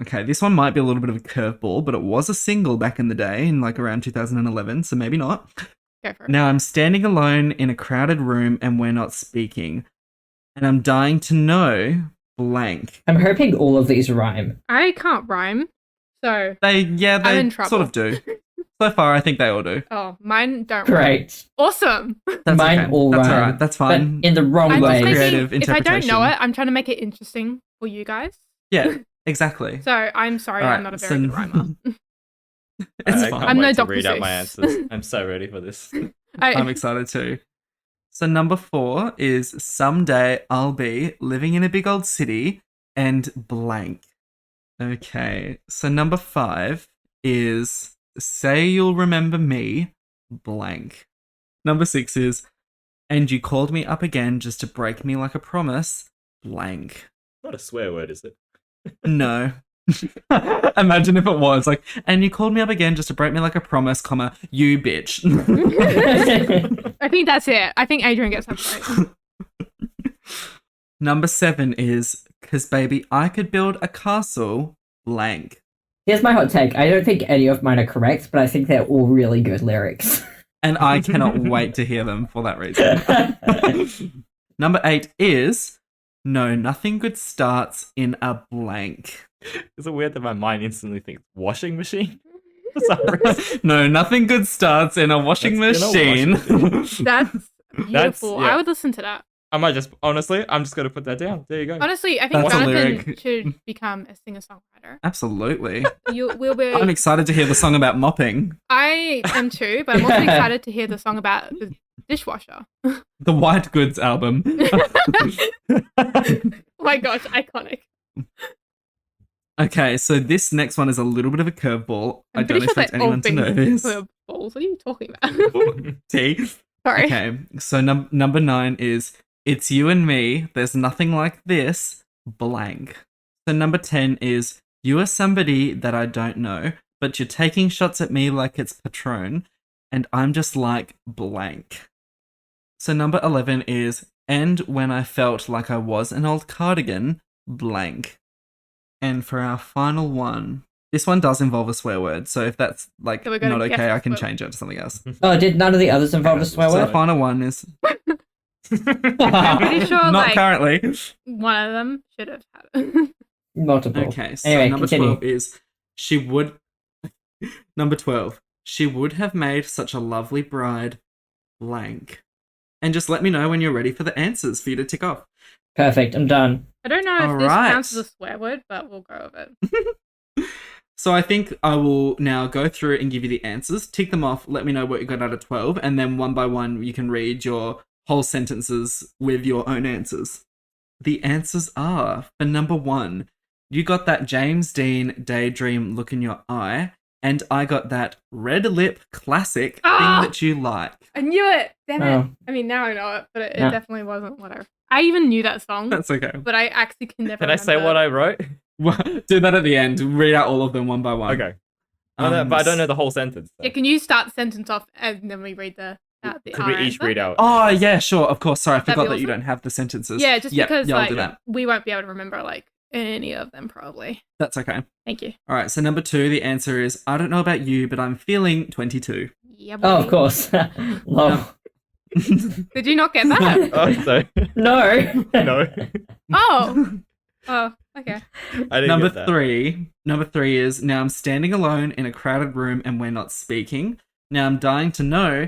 Okay, this one might be a little bit of a curveball, but it was a single back in the day, in like around 2011, so maybe not. Go for it. Now I'm standing alone in a crowded room and we're not speaking. And I'm dying to know blank. I'm hoping all of these rhyme. I can't rhyme, so They I'm in trouble. sort of do. So far, I think they all do. mine don't rhyme. Great. Awesome. That's Mine okay. all That's rhyme. all right. That's But fine. in the wrong I'm way. just Creative making, if I don't know interpretation. it, I'm trying to make it interesting for you guys. Yeah, exactly. So I'm sorry, All I'm right, not a very good rhymer. It's I fine. can't I'm no wait to Dr. read out my Seuss. answers. I'm so ready for this. I'm excited too. So number 4 is someday I'll be living in a big old city and blank. Okay. So number 5 is say you'll remember me blank. Number 6 is and you called me up again just to break me like a promise blank. Not a swear word, is it? No. Imagine if it was like, and you called me up again just to break me like a promise, comma, you bitch. I think that's it. I think Adrian gets that right. Number 7 is, cause baby, I could build a castle blank. Here's my hot take. I don't think any of mine are correct, but I think they're all really good lyrics. And I cannot wait to hear them for that reason. Number 8 is, no, nothing good starts in a blank. Is it weird that my mind instantly thinks washing machine? For some reason. No, nothing good starts in a washing That's in a machine. washing That's beautiful. yeah. I would listen to that. I might just, honestly, I'm just going to put that down. There you go. Honestly, I think That's a Jonathan lyric. should become a singer-songwriter. Absolutely. We'll be. I'm excited to hear the song about mopping. I am too, but I'm also excited to hear the song about the dishwasher. The White Goods album. Oh my gosh, iconic. Okay, so this next one is a little bit of a curveball. I I'm don't pretty sure expect that all anyone to know this. things were balls. What are you talking about? T. Sorry. Okay, so number 9 is it's you and me. There's nothing like this. Blank. So number 10 is you are somebody that I don't know, but you're taking shots at me like it's Patron, and I'm just like blank. So number 11 is and when I felt like I was an old cardigan. Blank. And for our final one, this one does involve a swear word, so if that's like So we're gonna not guess okay, the I can swear change it to something else. Oh, did none of the others involve a swear So the word? final one is I'm pretty sure not like currently. one of them should have had it. Multiple. Okay, so Anyway, number continue. 12 is she would. Number 12, she would have made such a lovely bride. Blank. And just let me know when you're ready for the answers for you to tick off. Perfect. I'm done. I don't know if All this right. counts as a swear word, but we'll go with it. So I think I will now go through and give you the answers, tick them off, let me know what you got out of 12, and then one by one you can read your whole sentences with your own answers. The answers are, for number 1, you got that James Dean daydream look in your eye, and I got that red lip classic Ah! thing that you like. I knew it. Damn it. Oh. I mean, now I know it, but it Yeah. definitely wasn't whatever. I even knew that song, That's okay. but I actually can never. Can I say what I wrote? Do that at the end. Read out all of them one by one. Okay. But I don't know the whole sentence. so. Yeah, can you start the sentence off and then we read the Could we each answer? read out? Oh, yeah, sure. Of course. Sorry, I That'd forgot be that you awesome. don't have the sentences. Yeah, just Yep, because yeah, I'll like do that. we won't be able to remember like any of them probably. That's okay. Thank you. All right, so number 2, the answer is I don't know about you, but I'm feeling 22. Yeah. Oh, of boy. course. Lol. Did you not get that? Oh, so No. no, Oh. Oh. Okay. I didn't Number get that. 3. Number 3 is now I'm standing alone in a crowded room and we're not speaking. Now I'm dying to know,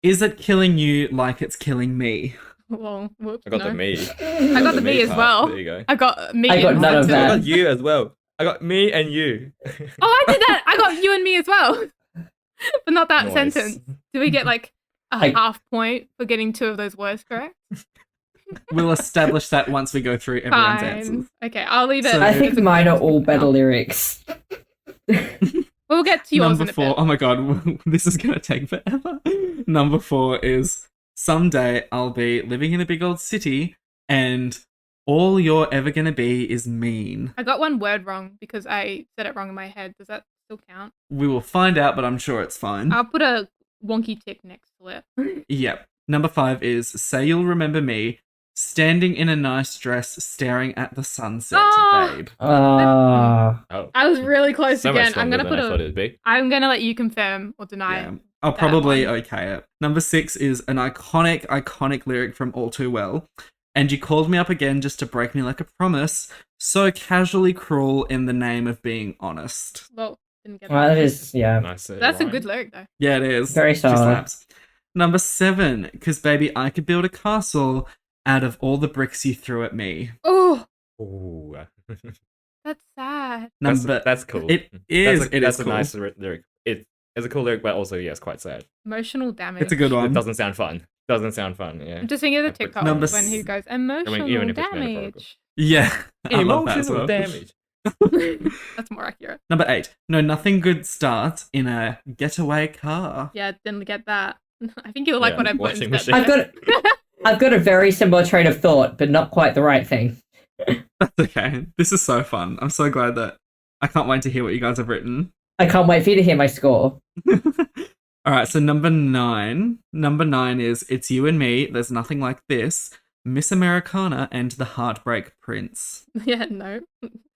is it killing you like it's killing me? Well, whoops, I got no. the me. I got the me as part. well. There you go. I got me. I got and none of Hunter. I that. got you as well. I got me and you. Oh, I did that. I got you and me as well. But not that Nice. sentence. Do we get like a I- half point for getting 2 of those words correct? We'll establish that once we go through everyone's answers. Fine. Okay, I'll leave it. So- I as think a mine are question all for better now. lyrics. We'll get to yours Number in a 4. bit. Oh my god, this is gonna take forever. Number 4 is someday I'll be living in a big old city and all you're ever gonna be is mean. I got one word wrong because I said it wrong in my head. Does that still count? We will find out, but I'm sure it's fine. I'll put a wonky tick next to it. Yep. Number 5 is say you'll remember me standing in a nice dress staring at the sunset, Ah! babe. Oh, I was really close so much again. I'm stronger gonna than put I thought it'd be. I'm gonna let you confirm or deny Yeah. it. I'll that probably one. okay it. Number 6 is an iconic lyric from All Too Well. And you called me up again just to break me like a promise, so casually cruel in the name of being honest. Well, didn't get Well, that. that is, yeah. Nice. That's a good lyric though. Yeah, it is. Very She solid. slaps. Number 7, because baby, I could build a castle out of all the bricks you threw at me. Oh, Ooh. that's sad. Number That's cool. It is. That's a, It that's is a cool. nice lyric. It's a cool lyric, but also, yes, quite sad. Emotional damage. It's a good It one. doesn't sound fun. Doesn't sound fun, yeah. I'm just thinking of the But TikTok number when he s- goes emotional even if it's metaphorical. damage. Yeah, I love that as Emotional well. damage. That's more accurate. Number 8, no, nothing good starts in a getaway car. Yeah, didn't get that. I think you'll like Yeah, what I put washing instead. machine. I've got a very similar train of thought, but not quite the right thing. That's okay. This is so fun. I'm so glad that I can't wait to hear what you guys have written. I can't wait for you to hear my score. All right, so number 9. Number 9 is It's You and Me, There's Nothing Like This, Miss Americana, and The Heartbreak Prince. Yeah, no.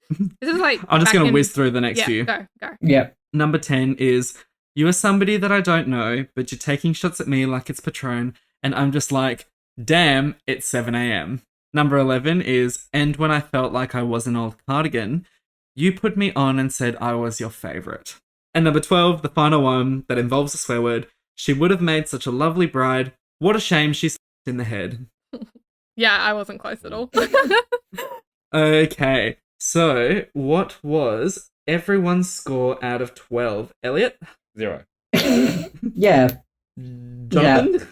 This is like I'm just back going to in- whiz through the next Yeah, few. go. Yep. Number 10 is You are somebody that I don't know, but you're taking shots at me like it's Patron, and I'm just like, damn, it's 7 a.m. Number 11 is And When I Felt Like I Was an Old Cardigan, you put me on and said I was your favorite. And number 12, the final one that involves a swear word, She would have made such a lovely bride. What a shame she's in the head. Yeah, I wasn't close at all. Okay, so what was everyone's score out of 12? Elliot? 0. Yeah. Jonathan?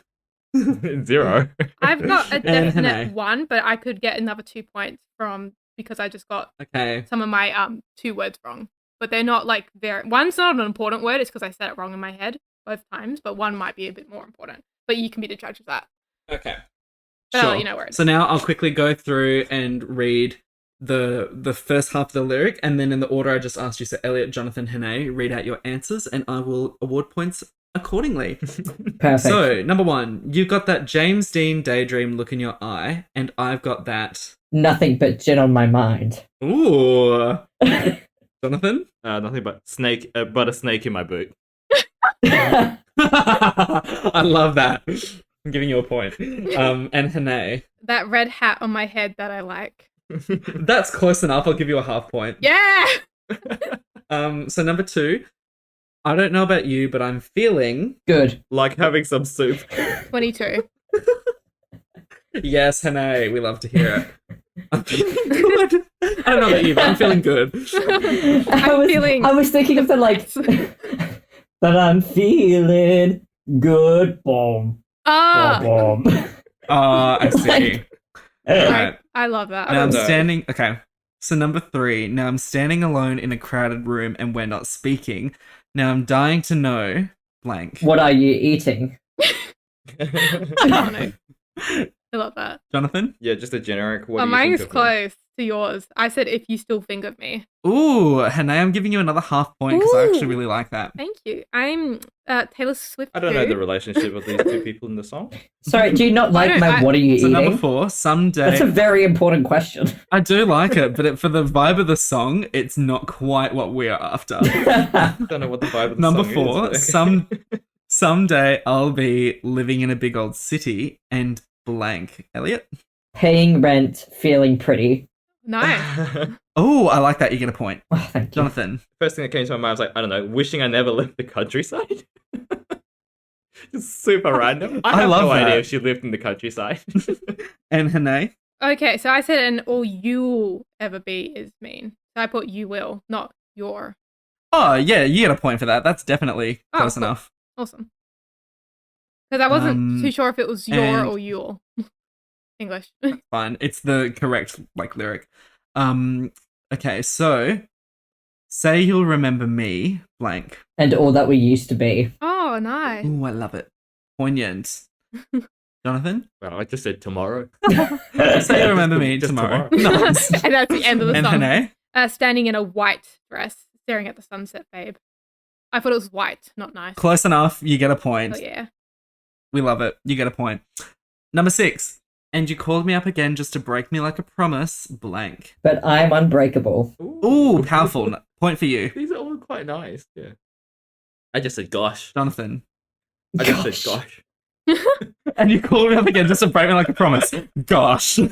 0. I've got a And definite Hanae. 1, but I could get another 2 points from because I just got Okay. some of my 2 words wrong. But they're not like very. One's not an important word. It's because I said it wrong in my head both times. But one might be a bit more important. But you can be the judge of that. Okay. But I'll let you know where it is. So now I'll quickly go through and read the first half of the lyric, and then in the order I just asked you, so Elliot, Jonathan, Hanae, read out your answers, and I will award points accordingly. Perfect. So, number 1, you've got that James Dean daydream look in your eye, and I've got that... Nothing but gin on my mind. Ooh. Jonathan? Nothing but a snake in my boot. I love that. I'm giving you a point. And Hanae. That red hat on my head that I like. That's close enough. I'll give you a half point. Yeah! So number 2, I don't know about you, but I'm feeling... Good. Like having some soup. 22. Yes, Hanae, we love to hear it. I'm feeling good. I don't know about you, but I'm feeling good. I was thinking of the like, but I'm feeling good. Boom. Ah! Boom. I see. Alright. I love that. Now I'm know. standing... Okay. So number 3, now I'm standing alone in a crowded room and we're not speaking. Now I'm dying to know... blank. What are you eating? I don't know. I love that. Jonathan? Yeah, just a generic. What Oh, do you mine think is of me? close to yours. I said if you still think of me. Ooh, Hanae, I'm giving you another half point because I actually Ooh. really like that. Thank you. I'm Taylor Swift. I don't know too. the relationship of these two people in the song. Sorry, do you not like don't- my I- what are you So number eating? 4, someday... That's a very important question. I do like it, but for the vibe of the song, it's not quite what we're after. I don't know what the vibe of the Number song 4, is. someday I'll be living in a big old city and blank. Elliot? Paying rent, feeling pretty. Nice. Oh, I like that. You get a point. Oh, thank you. Jonathan? First thing that came to my mind was like, I don't know, wishing I never left the countryside. Just super random. I I have love no idea that. if she lived in the countryside. And Hanae? Okay, so I said an all you'll ever be is mean. So I put you will, not your. Oh, yeah, you get a point for that. That's definitely Oh, close cool. enough. Awesome. Because I wasn't too sure if it was your and- or you'll. English. Fine. It's the correct, lyric. Okay, so say you'll remember me, blank. And all that we used to be. Oh, nice. Ooh, I love it. Poignant. Jonathan? Well, I just said tomorrow. Say you'll remember me Just tomorrow. tomorrow. Nice. And that's the end of the And song. Hanae? Standing in a white dress, staring at the sunset, babe. I thought it was white, not nice. Close enough. You get a point. Oh, yeah. We love it. You get a point. Number 6. And you called me up again just to break me like a promise, blank. But I'm unbreakable. Ooh, powerful. Point for you. These are all quite nice. Yeah. I just said gosh. Jonathan. I just said gosh. And you called me up again just to break me like a promise. Gosh. You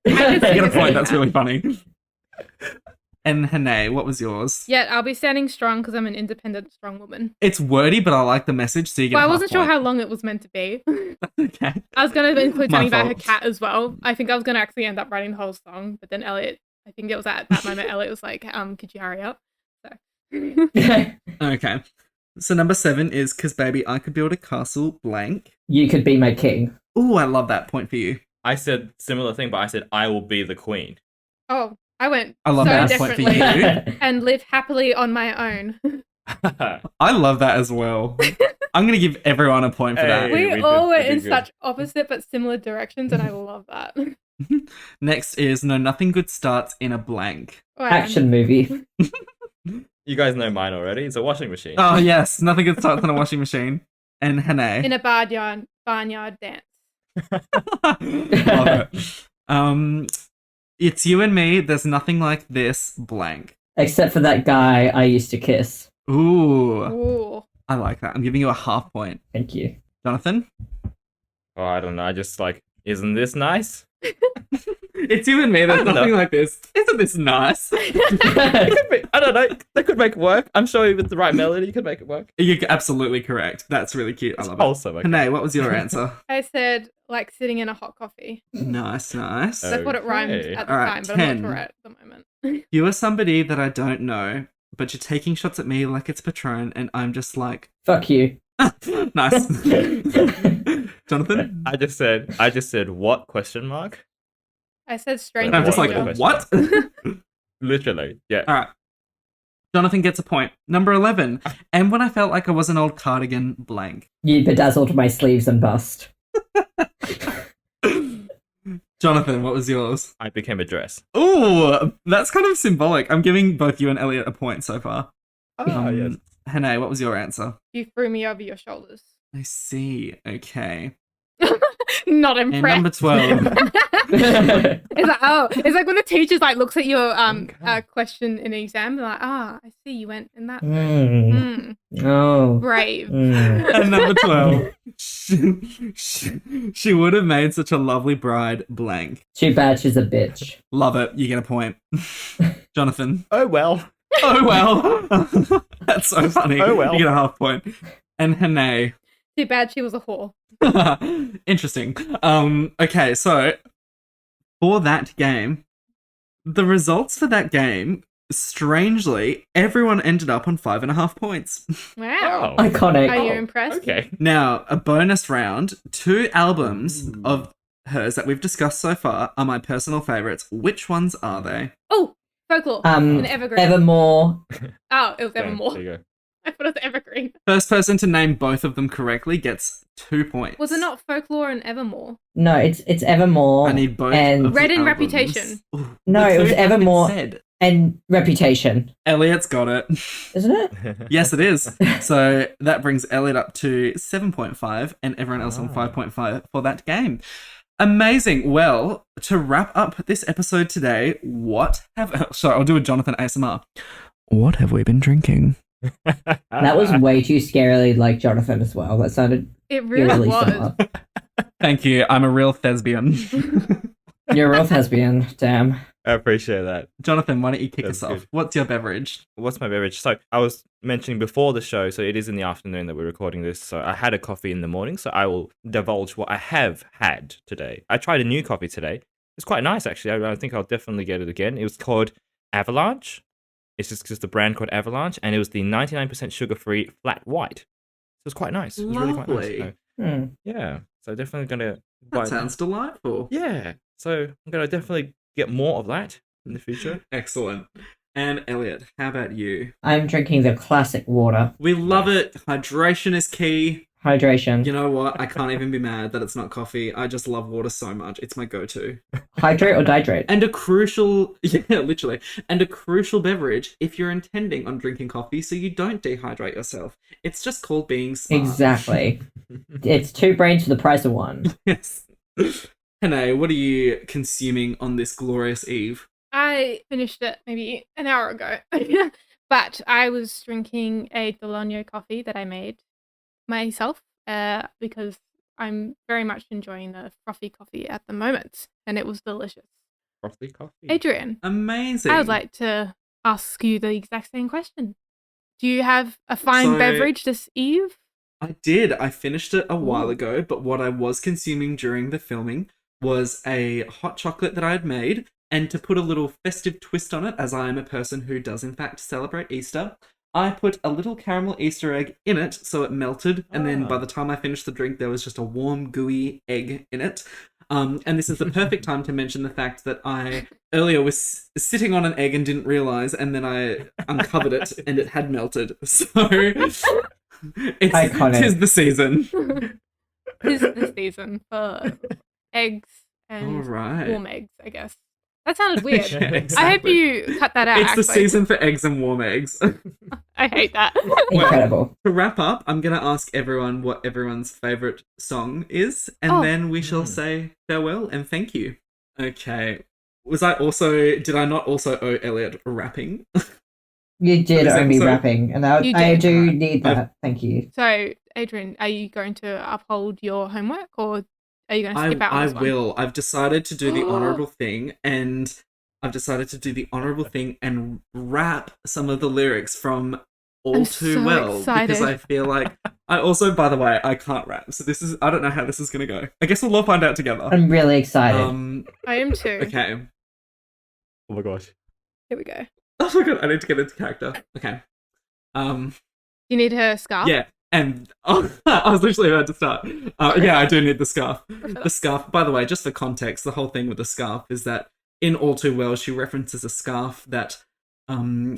get a point. That's really funny. And Hanae, what was yours? Yeah, I'll be standing strong because I'm an independent, strong woman. It's wordy, but I like the message, so you get Well, a I half wasn't sure point. how long it was meant to be. Okay. I was going to include My something about her fault. cat as well. I think I was going to actually end up writing the whole song, but then Elliot, I think it was at that moment, Elliot was like, could you hurry up? So. Okay. So number 7 is, 'cause baby, I could build a castle, blank. You could be my king. Ooh, I love that. Point for you. I said similar thing, but I said I will be the queen. Oh, I went I love so that. Point for differently. you. And live happily on my own. I love that as well. I'm going to give everyone a point for that. Hey. We we all went did in good. such opposite but similar directions, and I love that. Next is, no, nothing good starts in a blank. Wow. Action movie. You guys know mine already. It's a washing machine. Oh, yes. Nothing good starts in a washing machine. And Hanae. In a barnyard dance. Love it. It's you and me. There's nothing like this, blank. Except for that guy I used to kiss. Ooh. Ooh. I like that. I'm giving you a half point. Thank you. Jonathan? Oh, I don't know. I just like, isn't this nice? It's you and me. There's I don't nothing know. like this. Isn't this nice? I don't know. They could make it work. I'm sure with the right melody, you could make it work. You're absolutely correct. That's really cute. I It's love it. also okay. Hanae, what was your answer? I said, like, sitting in a hot coffee. Nice, nice. So I thought it rhymed Okay. at the Alright, time, but 10. I'm not sure at the moment. You are somebody that I don't know, but you're taking shots at me like it's Patron, and I'm just like, Fuck you. nice. Jonathan? I just said what question mark? I said And stranger. I'm just like, What? what? Literally. Yeah. All right. Jonathan gets a point. Number 11. And when I felt like I was an old cardigan, blank. You bedazzled my sleeves and bust. Jonathan, what was yours? I became a dress. Ooh, that's kind of symbolic. I'm giving both you and Elliot a point so far. Oh, yes. Hanae, what was your answer? You threw me over your shoulders. I see. Okay. Not And impressed. number 12. It's like when the teacher's like looks at your Okay. question in an exam, they're like, I see you went in that. Mm. Mm, Oh. brave. Mm. And number 12. She would have made such a lovely bride, blank. Too bad she's a bitch. Love it. You get a point. Jonathan. Oh, well. Oh, well. That's so funny. Oh, well. You get a half point. And Hanae. Too bad she was a whore. Interesting. Okay, so for that game, the results for that game, strangely, everyone ended up on 5.5 points. Wow. Oh. Iconic. Are you Oh, impressed? Okay. Now, a bonus round, 2 albums of hers that we've discussed so far are my personal favorites. Which ones are they? Oh, folklore. An evergreen. Evermore. Oh, it was There Evermore. you go. I thought it was Evergreen. First person to name both of them correctly gets 2 points. Was it not Folklore and Evermore? No, it's Evermore. I need both. And- of the Red in albums. Reputation. Ooh, No, the it was two haven't been Evermore. said. And Reputation. Elliot's got it. Isn't it? Yes, it is. So that brings Elliot up to 7.5 and everyone else on Ah. 5.5 for that game. Amazing. Well, to wrap up this episode today, sorry, I'll do a Jonathan ASMR. What have we been drinking? That was way too scarily like Jonathan as well. That sounded It really eerily was. similar. Thank you. I'm a real thespian. You're a real thespian. Damn. I appreciate that. Jonathan, why don't you kick That's us off? good. What's your beverage? What's my beverage? So I was mentioning before the show, so it is in the afternoon that we're recording this. So I had a coffee in the morning, so I will divulge what I have had today. I tried a new coffee today. It's quite nice, actually. I think I'll definitely get it again. It was called Avalanche. It's just a brand called Avalanche, and it was the 99% sugar-free flat white. So it's quite nice. It was really quite nice. Lovely. So, yeah, so definitely gonna. That sounds delightful. Yeah, so I'm gonna definitely get more of that in the future. Excellent. And Elliot, how about you? I'm drinking the classic water. We love it. Hydration is key. Hydration. You know what? I can't even be mad that it's not coffee. I just love water so much. It's my go-to. Hydrate or dihydrate? And a crucial, yeah, literally, and a crucial beverage if you're intending on drinking coffee so you don't dehydrate yourself. It's just called being smart. Exactly. It's 2 brains for the price of 1. Yes. Hanae, what are you consuming on this glorious eve? I finished it maybe an hour ago. But I was drinking a Bologna coffee that I made myself because I'm very much enjoying the frothy coffee at the moment, and it was delicious. Frothy coffee. Adrian, Amazing. I would like to ask you the exact same question. Do you have a fine So- beverage this eve? I did. I finished it a while Ooh. ago, but what I was consuming during the filming was a hot chocolate that I had made, and to put a little festive twist on it, as I am a person who does in fact celebrate Easter, I put a little caramel Easter egg in it so it melted, and then by the time I finished the drink, there was just a warm, gooey egg in it. And this is the perfect time to mention the fact that I earlier was sitting on an egg and didn't realize, and then I uncovered it and it had melted. So Iconic. tis the season. This is the season for eggs All and right. warm eggs, I guess. That sounded weird. Yeah, I hope exactly. you cut that out. It's the actually. season for eggs and warm eggs. I hate that. Incredible. To wrap up, I'm going to ask everyone what everyone's favourite song is, and Oh. then we shall say farewell and thank you. Okay. Did I not also owe Elliot rapping? You did This owe me episode- rapping, and I You I did. do need that. Thank you. So, Adrian, are you going to uphold your homework, or are you going to I skip out on I this one? will. I've decided to do the honourable thing, and rap some of the lyrics from All I'm Too so Well, because excited. I feel like I also, by the way, I can't rap, so I don't know how this is gonna go. I guess we'll all find out together. I'm really excited. I am too. Okay. Oh my gosh. Here we go. Oh my god, I need to get into character. Okay. You need her scarf? Yeah, and I was literally about to start. Yeah, I do need the scarf. The scarf, by the way, just for context, the whole thing with the scarf is that in All Too Well, she references a scarf that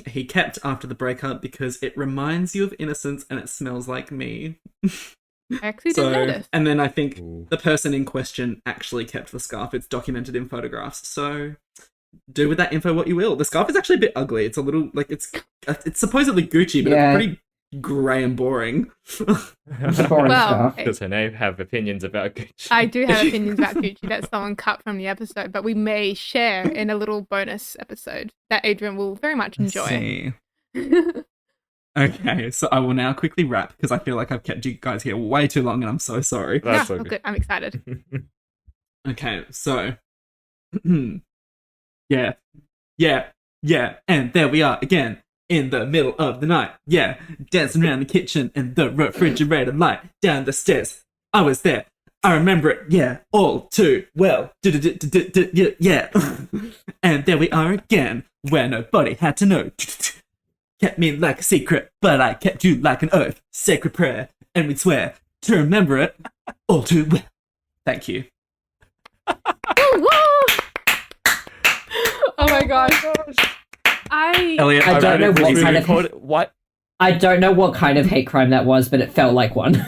he kept after the breakup because it reminds you of innocence and it smells like me. I actually didn't notice. And then I think Ooh. the person in question actually kept the scarf. It's documented in photographs. So do with that info what you will. The scarf is actually a bit ugly. It's a little like it's supposedly Gucci, but Yeah. it's pretty grey and boring. It's a boring Well, stuff. hey, Does Hanae have opinions about Gucci? I do have opinions about Gucci. That's someone cut from the episode, but we may share in a little bonus episode that Adrian will very much enjoy. See. Okay, so I will now quickly wrap because I feel like I've kept you guys here way too long and I'm so sorry. That's oh, okay. good. I'm excited. Okay, so yeah, and there we are again in the middle of the night. Yeah, dancing around the kitchen and the refrigerator light down the stairs. I was there. I remember it. Yeah, all too well. Yeah, and there we are again, where nobody had to know. Kept me like a secret, but I kept you like an oath. Sacred prayer, and we'd swear to remember it all too well. Thank you. Woo, woo! Oh my gosh. Elliot, I don't know read it what really kind of- quickly. What? I don't know what kind of hate crime that was, but it felt like one.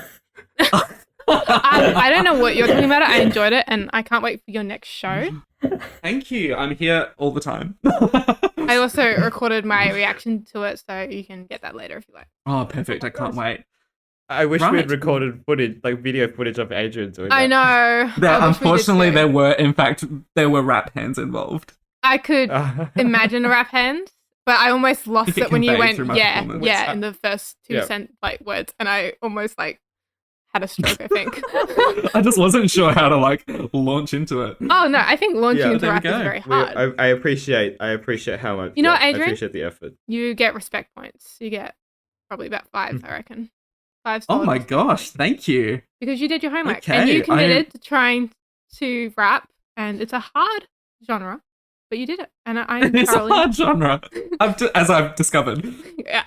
I don't know what you're talking about. I enjoyed it, and I can't wait for your next show. Thank you. I'm here all the time. I also recorded my reaction to it, so you can get that later if you like. Oh, perfect. I can't wait. I wish we Right. had recorded footage, like video footage of Adrian doing I that. know. There, I wish we did unfortunately, too. there were rap hands involved. I could imagine a rap hand, but I almost lost If it it when you conveyed went, through my yeah, performance. yeah, in the first two Yeah. words, and I almost like had a stroke, I think. I just wasn't sure how to like launch into it. Oh no, I think launching Yeah, into there we rap is go. very hard. I appreciate how much. You know what, I Adrian? appreciate the effort. You get respect points. You get probably about 5, I reckon. 5 Oh my stars. gosh, thank you. Because you did your homework Okay, and you committed to trying to rap, and it's a hard genre, but you did it, and I'm It's a thoroughly. hard genre, as I've discovered.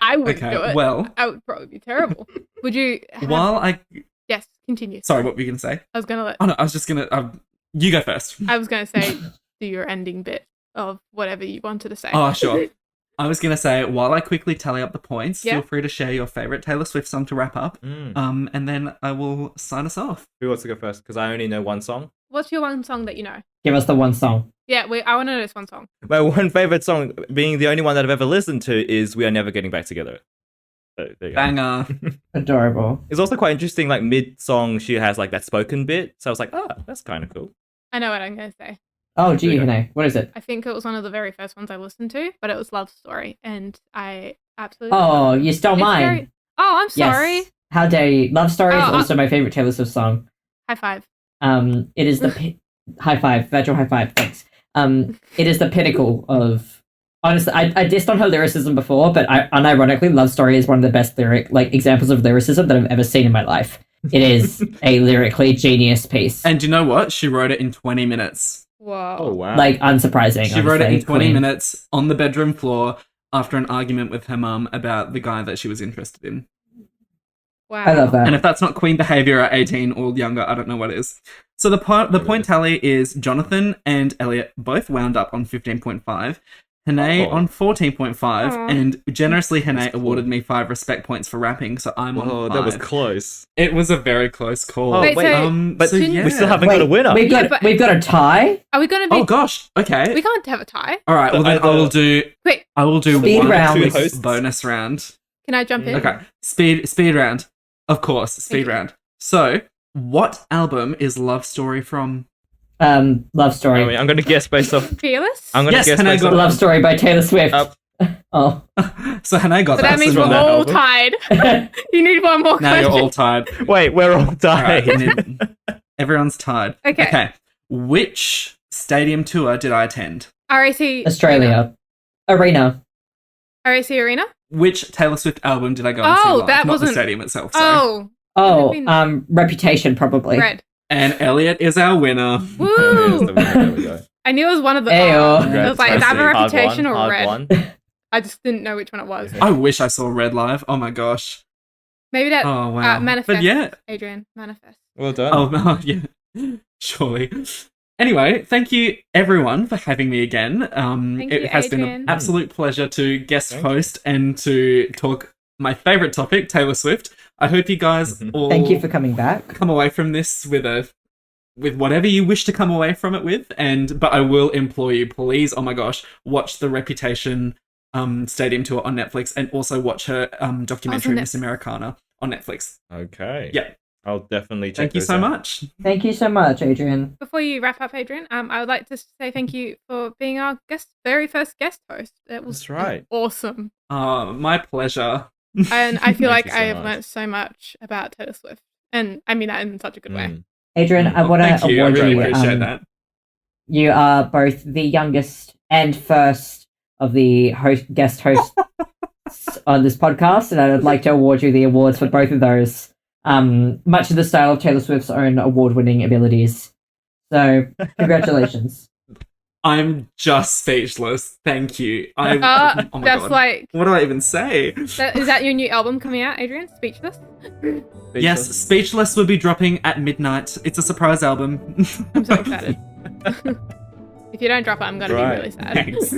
I wouldn't do Okay, it. well, I would probably be terrible. Would you? while I... Yes, continue. Sorry, what were you going to say? I was gonna let. Oh no, I was just going to... you go first. I was gonna say do your ending bit of whatever you wanted to say. Oh, sure. I was going to say, while I quickly tally up the points, Yeah. feel free to share your favourite Taylor Swift song to wrap up, and then I will sign us off. Who wants to go first? Because I only know one song. What's your one song that you know? Give us the one song. Yeah, I want to know this one song. My one favorite song, being the only one that I've ever listened to, is "We Are Never Getting Back Together." So, there you go. Banger. Adorable. It's also quite interesting. Like mid-song, she has like that spoken bit. So I was like, "Oh, that's kind of cool." I know what I'm gonna say. Oh, There gee, you go. Hanae, what is it? I think it was one of the very first ones I listened to, but it was Love Story, and I absolutely. Oh, you stole It's mine. very- Oh, I'm sorry. Yes. How dare you? Love Story is Oh, also my favorite Taylor Swift song. High five. It is the high five, virtual high five. Thanks. It is the pinnacle of. Honestly, I dissed on her lyricism before, but unironically, Love Story is one of the best examples of lyricism that I've ever seen in my life. It is a lyrically genius piece. And you know what? She wrote it in 20 minutes. Whoa. Oh wow! Like, unsurprising. She wrote it in honestly, 20 queen. minutes on the bedroom floor after an argument with her mum about the guy that she was interested in. Wow. I love that. And if that's not queen behavior at 18 or younger, I don't know what is. So the point tally is Jonathon and Elliot both wound up on 15.5, Hanae Oh. on 14.5, Aw. and generously Hanae That's cool. awarded me 5 respect points for rapping, so I'm Whoa, on 5. that was close. It was a very close call. Oh, Wait, wait, so- but so didn't- yeah. we still haven't got a winner. We've got Yeah, but- we've got a tie. Are we gonna be? Oh gosh. Okay. We can't have a tie. All right. Well, then Either- I will do. Wait, I will do Speed one round. quick Two hosts. bonus round. can I jump in? Okay. Speed round. Of course, speed Thank you. round. So, what album is Love Story from? Love Story. I mean, I'm going to guess based off. Fearless. I'm going to Yes, guess and I based got off. Love Story by Taylor Swift. Oh. So Hanae got So that means so we're that all album. tied. You need one more now question. you're all tied. Wait, we're all All right, tied. and then everyone's tied. Okay. Which stadium tour did I attend? RAC Australia. Arena. RAC Arena. Which Taylor Swift album did I go and see Oh, live? that Not the wasn't- stadium itself. Sorry. Oh, Oh, been- Reputation probably. red. And Elliot is our winner. Woo! There we go. I knew it was one of the. Ayo. I was like, is that a Hard reputation one, or hard red? one. I just didn't know which one it was. I wish I saw Red live. Oh my gosh. Maybe that. Oh wow. Manifest. But yeah. Adrian, manifest. Well done. Oh yeah. Surely. Anyway, thank you everyone for having me again. Thank It you, has been Adrian. an absolute pleasure to guest Thank you. host and to talk my favorite topic, Taylor Swift. I hope you guys all Thank you for coming back. come away from this with whatever you wish to come away from it with. But I will implore you, please, oh my gosh, watch the Reputation stadium tour on Netflix and also watch her documentary Netflix. Miss Americana on Netflix. Okay. Yeah. I'll definitely check Thank you those so out. much. Thank you so much, Adrian. Before you wrap up, Adrian, I would like to say thank you for being our very first guest host. It was That's right. awesome, My pleasure. and I feel Thank like you so I have much. learnt so much about Taylor Swift, and I mean that in such a good way. Mm. Adrian, I want to Thank you. I award really you. appreciate that. You are both the youngest and first of the guest hosts on this podcast, and I would like to award you the awards for both of those. Much in the style of Taylor Swift's own award-winning abilities. So, congratulations. I'm just speechless. Thank you. Oh my That's god. like What do I even say? is that your new album coming out, Adrian? Speechless. Yes, Speechless will be dropping at midnight. It's a surprise album. I'm so excited. If you don't drop it, I'm gonna Right. be really sad. Thanks.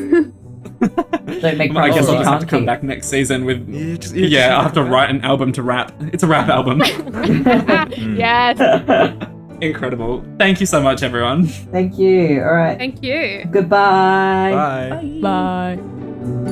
Don't make I guess promises I'll you just have to can't come keep. back next season with. You just I have to write an album to rap. It's a rap album. Yes. Incredible. Thank you so much, everyone. Thank you. All right. Thank you. Goodbye. Bye. Bye.